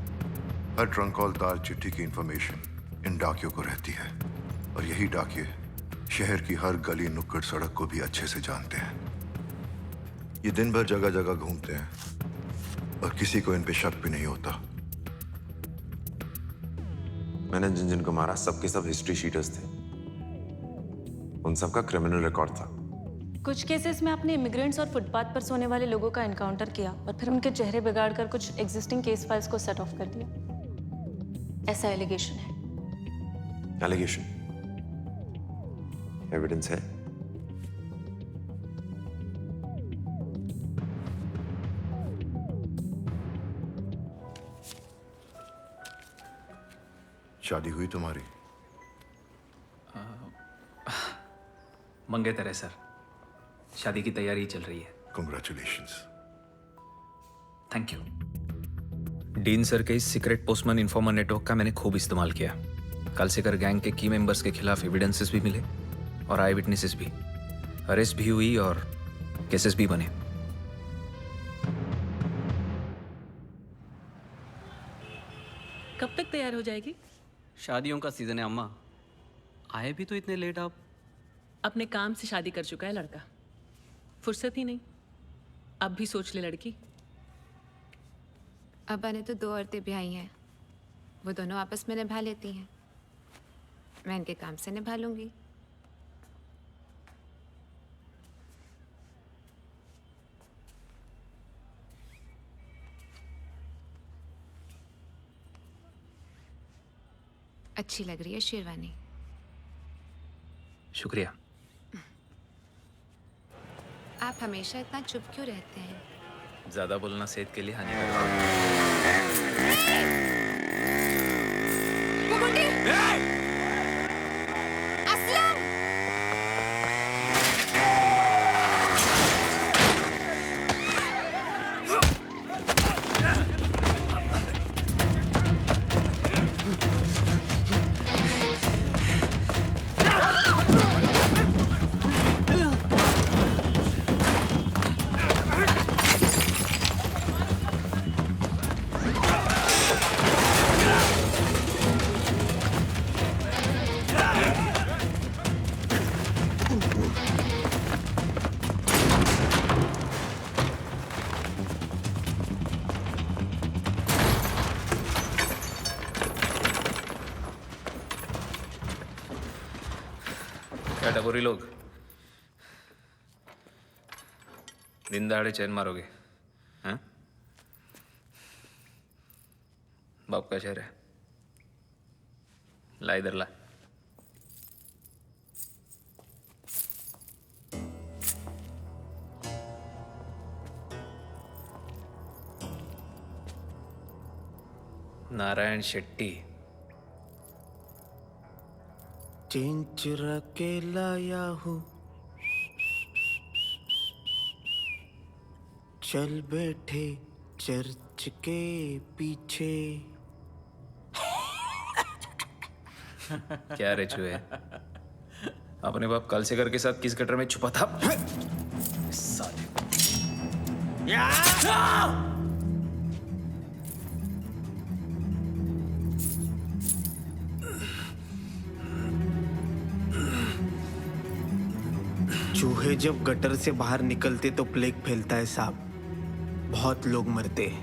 हर ट्रंक कॉल, तार, चिट्ठी की इंफॉर्मेशन इन डाकियों को रहती है और यही डाकिये शहर की हर गली नुक्कड़ सड़क को भी अच्छे से जानते हैं। ये दिन भर जगह जगह घूमते हैं और किसी को इन पे शक भी नहीं होता। मैंने जिन जिन को मारा सबके सब हिस्ट्री शीटर्स थे। उन सबका क्रिमिनल रिकॉर्ड था। कुछ केसेस में आपने इमिग्रेंट्स और फुटपाथ पर सोने वाले लोगों का एनकाउंटर किया और फिर उनके चेहरे बिगाड़कर कुछ एग्जिस्टिंग केस फाइल्स को सेट ऑफ कर दिया, ऐसा एलिगेशन है। एलिगेशन? एविडेंस है? शादी हुई तुम्हारी? मंगेतर सर, शादी की तैयारी चल रही है। Congratulations. Thank you. Dean sir के इस सीक्रेट पोस्टमैन इन्फॉर्मर नेटवर्क का मैंने खूब इस्तेमाल किया। कालसेकर गैंग के की मेंबर्स के खिलाफ एविडेंसेस भी मिले और आई विटनेसेस भी। अरेस्ट भी हुई और केसेस भी बने। कब तक तैयार हो जाएगी? शादियों का सीजन है अम्मा। आए भी तो इतने लेट आप। अपने काम से शादी कर चुका है लड़का, फुर्सत ही नहीं। अब भी सोच ले लड़की। अब्बा ने तो 2 औरतें ब्याही हैं, वो दोनों आपस में निभा लेती हैं। मैं इनके काम से निभा लूंगी। अच्छी लग रही है शेरवानी। शुक्रिया। आप हमेशा इतना चुप क्यों रहते हैं? ज्यादा बोलना सेहत के लिए हानिकारक है। क्या टपोरी लोग, दिन दहाड़े चैन मारोगे? हैं? बाप का शहर है, ला इधर ला। नारायण शेट्टी। चेन चुरा के लाया हूँ, चल बैठे चर्च के पीछे। क्या रे चूहे, अपने बाप कालसेकर के साथ किस गटर में छुपा था? साले। चूहे जब गटर से बाहर निकलते तो प्लेग फैलता है साहब। बहुत लोग मरते हैं,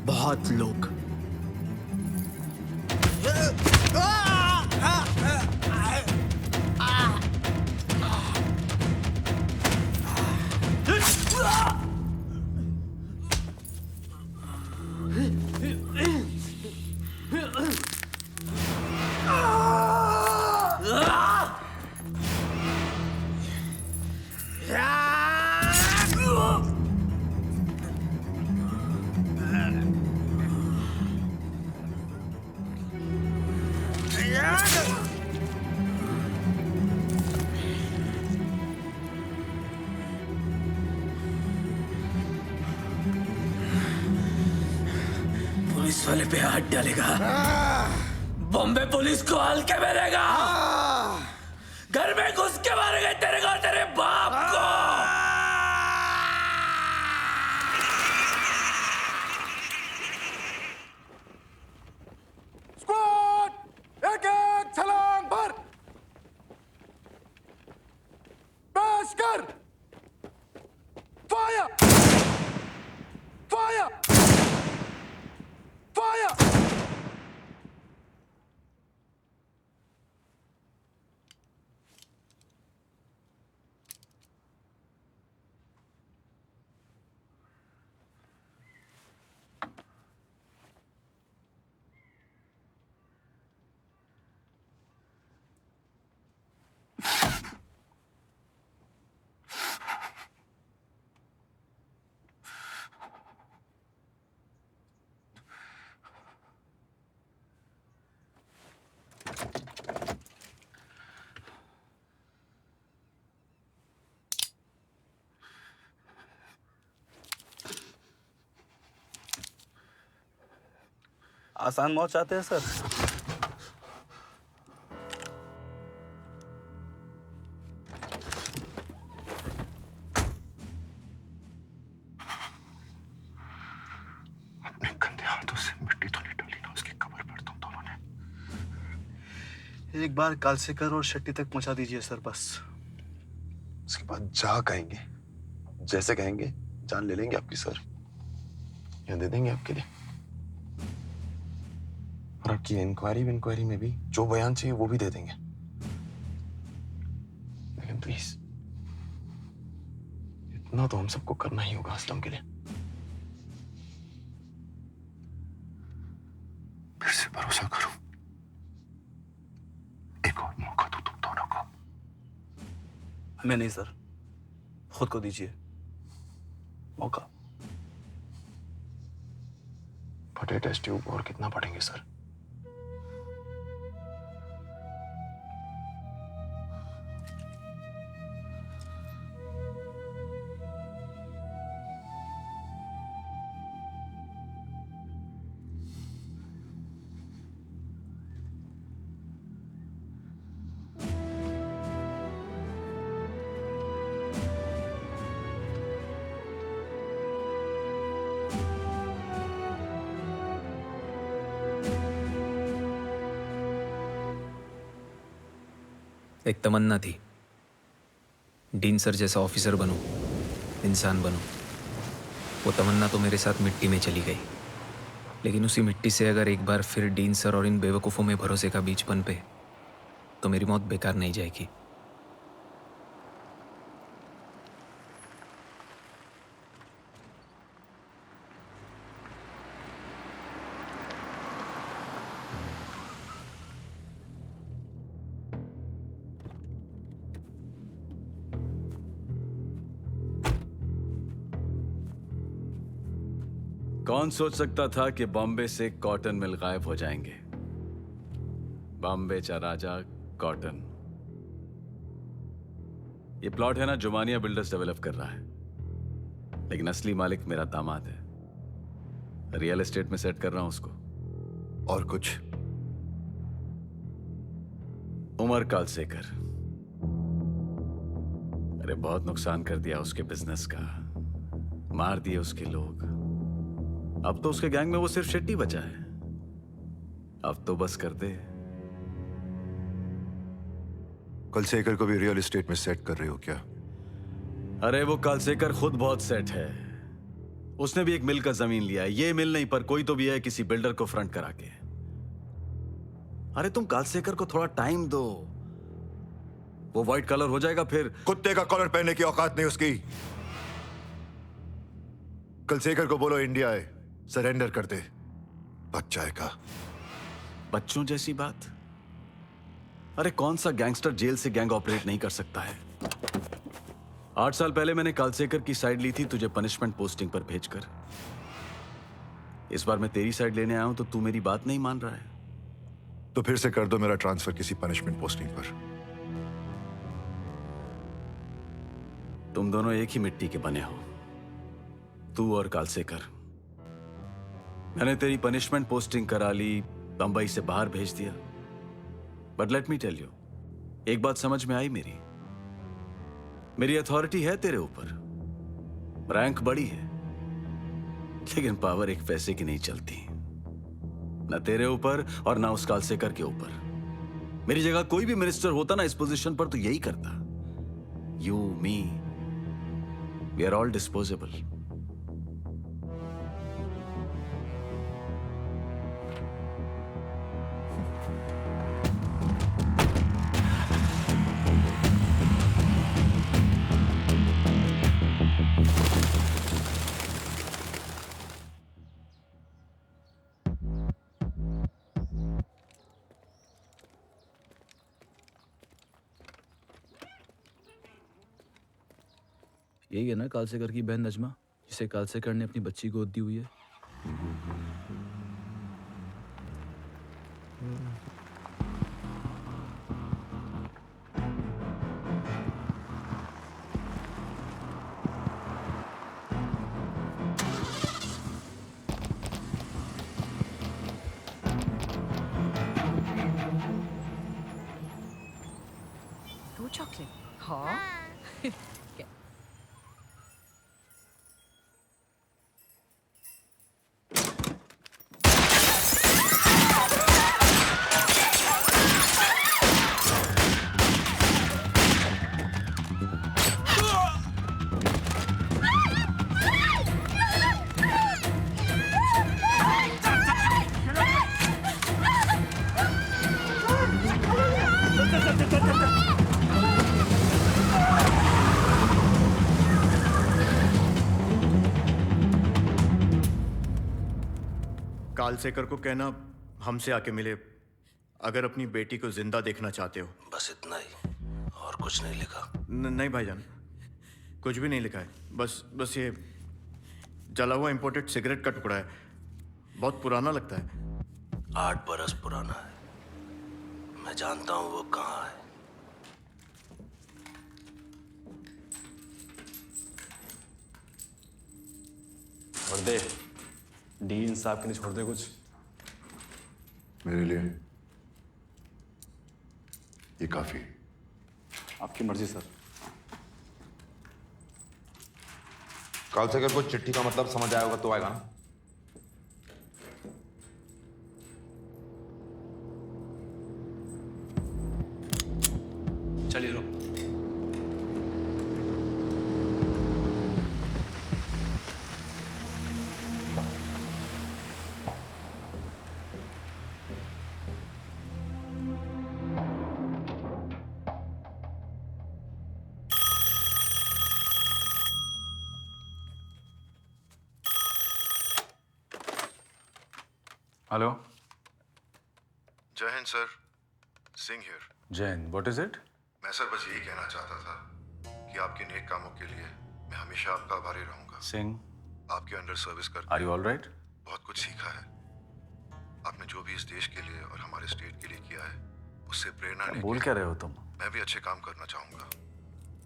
बहुत लोग। पुलिस वाले पे हाथ डालेगा, बॉम्बे पुलिस को हल्के में लेगा, घर में घुस के मारेगा तेरे को, तेरे बाप को। आसान मौत चाहते हैं सर? अपने गंदे हाथों से मिट्टी तो नहीं डाली ना उसकी कब्र पर तुम दोनों ने। एक बार कालसेकर और शेट्टी तक पहुंचा दीजिए सर बस। उसके बाद जा कहेंगे, जैसे कहेंगे जान ले लेंगे आपकी सर, या दे देंगे आपके लिए। और आपकी इंक्वायरी में भी जो बयान चाहिए वो भी दे देंगे। लेकिन प्लीज इतना तो हम सबको करना ही होगा असलम के लिए। फिर से भरोसा करो, एक और मौका दो तुम दोनों को। हमें नहीं सर, खुद को दीजिए मौका। फटे टेस्ट ट्यूब और कितना पढ़ेंगे सर? एक तमन्ना थी, डीन सर जैसा ऑफिसर बनूं, इंसान बनूं। वो तमन्ना तो मेरे साथ मिट्टी में चली गई। लेकिन उसी मिट्टी से अगर एक बार फिर डीन सर और इन बेवकूफ़ों में भरोसे का बीज पनपे तो मेरी मौत बेकार नहीं जाएगी। कौन सोच सकता था कि बॉम्बे से कॉटन मिल गायब हो जाएंगे। बॉम्बे चा राजा कॉटन। ये प्लॉट है ना, जुमानिया बिल्डर्स डेवलप कर रहा है, लेकिन असली मालिक मेरा दामाद है। रियल एस्टेट में सेट कर रहा हूं उसको। और कुछ? उमर कालसेकर। अरे बहुत नुकसान कर दिया उसके बिजनेस का, मार दिए उसके लोग। अब तो उसके गैंग में वो सिर्फ शेट्टी बचा है। अब तो बस कर दे। कालसेकर को भी रियल एस्टेट में सेट कर रहे हो क्या? अरे वो कालसेकर खुद बहुत सेट है। उसने भी एक मिल का जमीन लिया है। ये मिल नहीं पर कोई तो भी है, किसी बिल्डर को फ्रंट करा के। अरे तुम कालसेकर को थोड़ा टाइम दो, वो व्हाइट कलर हो जाएगा फिर। कुत्ते का कॉलर पहनने की औकात नहीं उसकी। कालसेकर को बोलो इंडिया है, सरेंडर कर दे, बच जाएगा। बच्चों जैसी बात। अरे कौन सा गैंगस्टर जेल से गैंग ऑपरेट नहीं कर सकता है। 8 साल पहले मैंने कालसेकर की साइड ली थी तुझे पनिशमेंट पोस्टिंग पर भेजकर। इस बार मैं तेरी साइड लेने आया हूं तो तू मेरी बात नहीं मान रहा है। तो फिर से कर दो मेरा ट्रांसफर किसी पनिशमेंट पोस्टिंग पर। तुम दोनों एक ही मिट्टी के बने हो, तू और कालसेकर। मैंने तेरी पनिशमेंट पोस्टिंग करा ली, बंबई से बाहर भेज दिया। But let me tell you, एक बात समझ में आई मेरी अथॉरिटी है तेरे ऊपर, रैंक बड़ी है, लेकिन पावर एक पैसे की नहीं चलती। ना तेरे ऊपर और ना उस कालसेकर के ऊपर। मेरी जगह कोई भी मिनिस्टर होता ना इस पोजीशन पर तो यही करता। You, me, we are all disposable. यही है ना कालसेकर की बहन नजमा, जिसे कालसेकर ने अपनी बच्ची गोद दी हुई है। chocolate. Huh? कालसेकर को कहना हमसे आके मिले अगर अपनी बेटी को जिंदा देखना चाहते हो। बस इतना ही, और कुछ नहीं लिखा? नहीं भाईजान, कुछ भी नहीं लिखा है। बस ये जला हुआ इंपोर्टेड सिगरेट का टुकड़ा है, बहुत पुराना लगता है। 8 बरस पुराना है। मैं जानता हूँ वो कहाँ है। और दे डीन साहब के लिए छोड़ दे कुछ। मेरे लिए ये काफी। आपकी मर्जी सर। कालसेकर को चिट्ठी का मतलब समझ आया होगा तो आएगा ना। चलिए लो। हेलो। जय Hind sir, Singh here. Jain, what is it? मैं सर बस यही कहना चाहता था कि आपके नेक कामों के लिए मैं हमेशा आपका आभारी रहूंगा। सिंह, आपके अंडर सर्विस कर आर यू ऑल राइट? बहुत कुछ सीखा है। आपने जो भी इस देश के लिए और हमारे स्टेट के लिए किया है उससे प्रेरणा लेके बोल क्या रहे हो तुम? मैं भी अच्छे काम करना चाहूंगा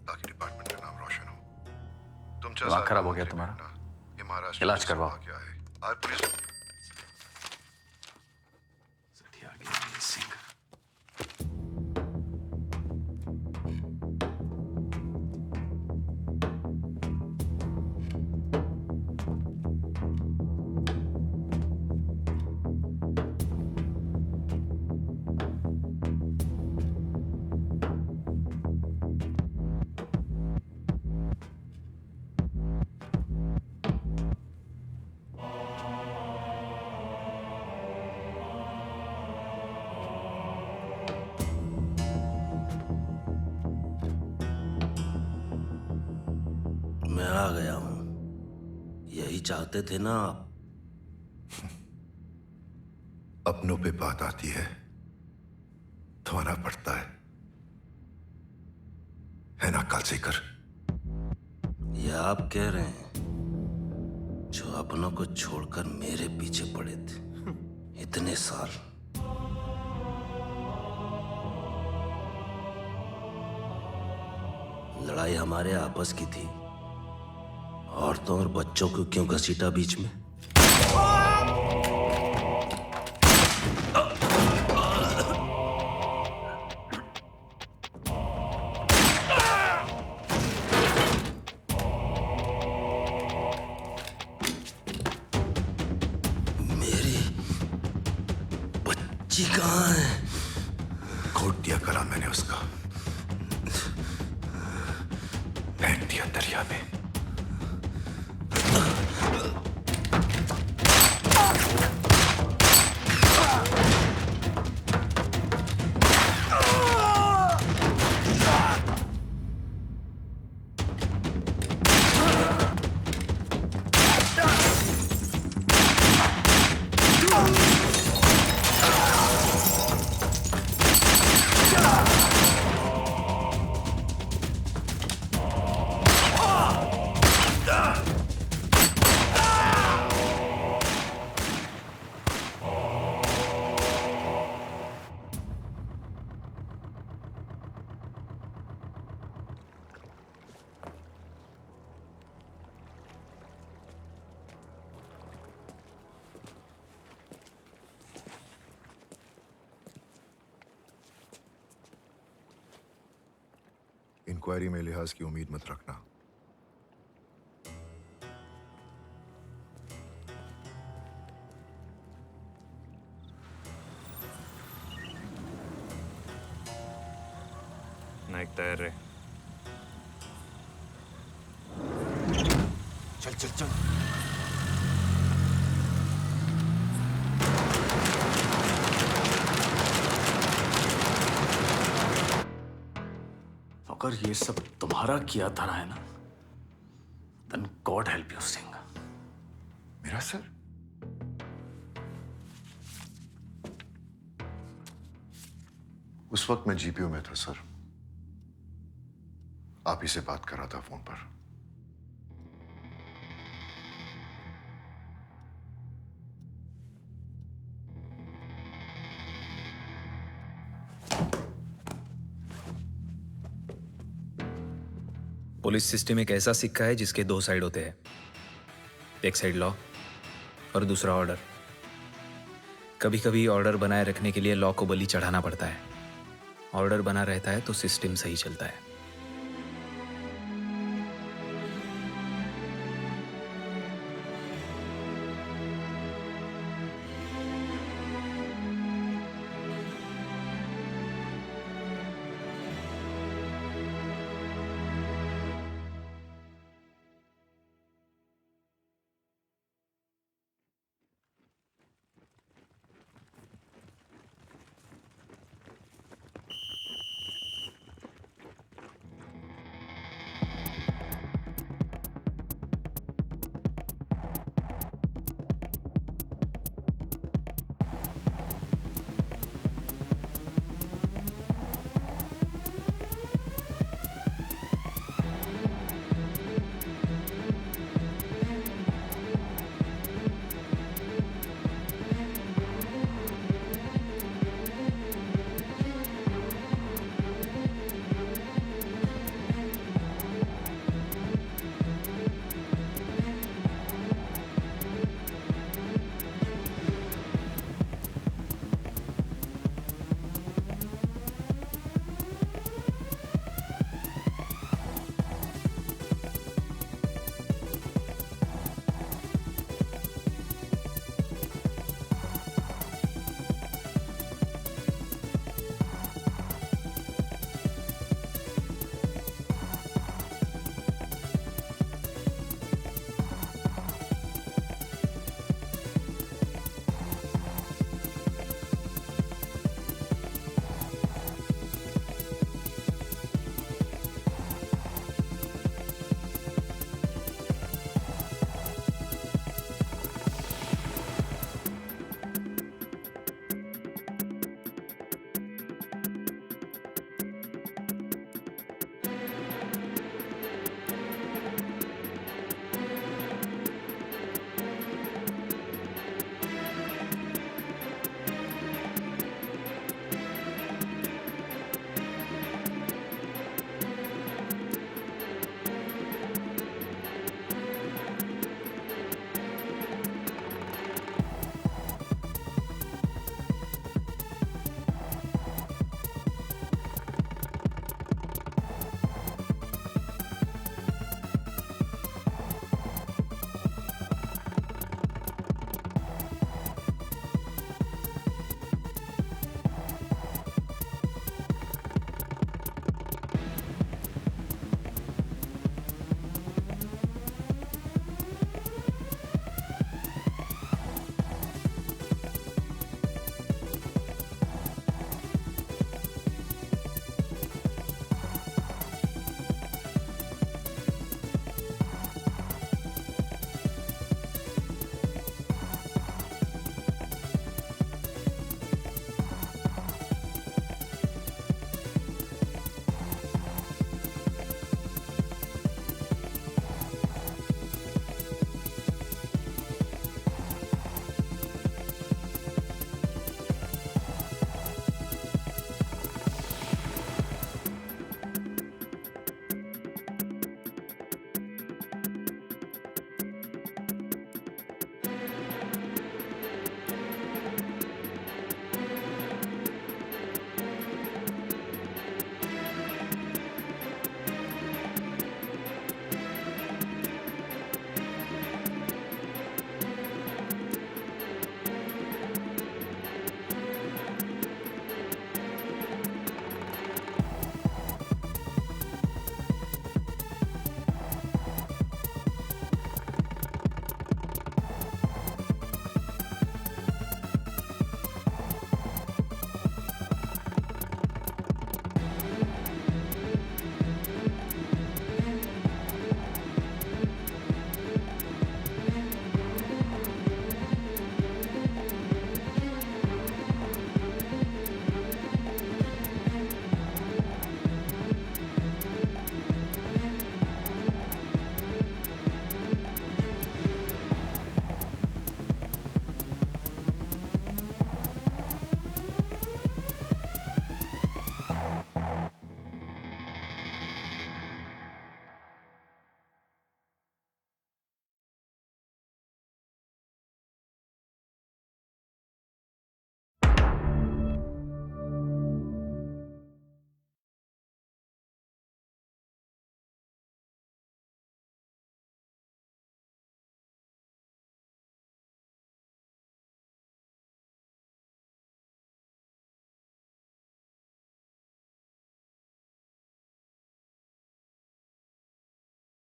ताकि डिपार्टमेंट का नाम रोशन हो। तुम दिमाग खराब हो गया तुम्हारा? ये महाराष्ट्र इलाज करवाओ। क्या है आज पुलिस मैं आ गया हूं। यही चाहते थे ना आप? अपनों पे बात आती है तो आना पड़ता है ना कालसेकर? ये आप कह रहे हैं जो अपनों को छोड़कर मेरे पीछे पड़े थे इतने साल। लड़ाई हमारे आपस की थी। औरतों और बच्चों को क्यों घसीटा बीच में? मेरी बच्ची कहाँ है? घोट दिया गला मैंने उसका, फेंक दिया दरिया में। इंक्वायरी में लिहाज की उम्मीद मत रखना। नाइक तैयार रहे। चल चल चल। अगर ये सब तुम्हारा किया धरा है ना, then God help you, Singh. मेरा सर? उस वक्त मैं जीपीओ में था सर। आप ही से बात कर रहा था फोन पर। पुलिस सिस्टम एक ऐसा सिक्का है जिसके दो साइड होते हैं। एक साइड लॉ और दूसरा ऑर्डर। कभी कभी ऑर्डर बनाए रखने के लिए लॉ को बलि चढ़ाना पड़ता है। ऑर्डर बना रहता है तो सिस्टम सही चलता है।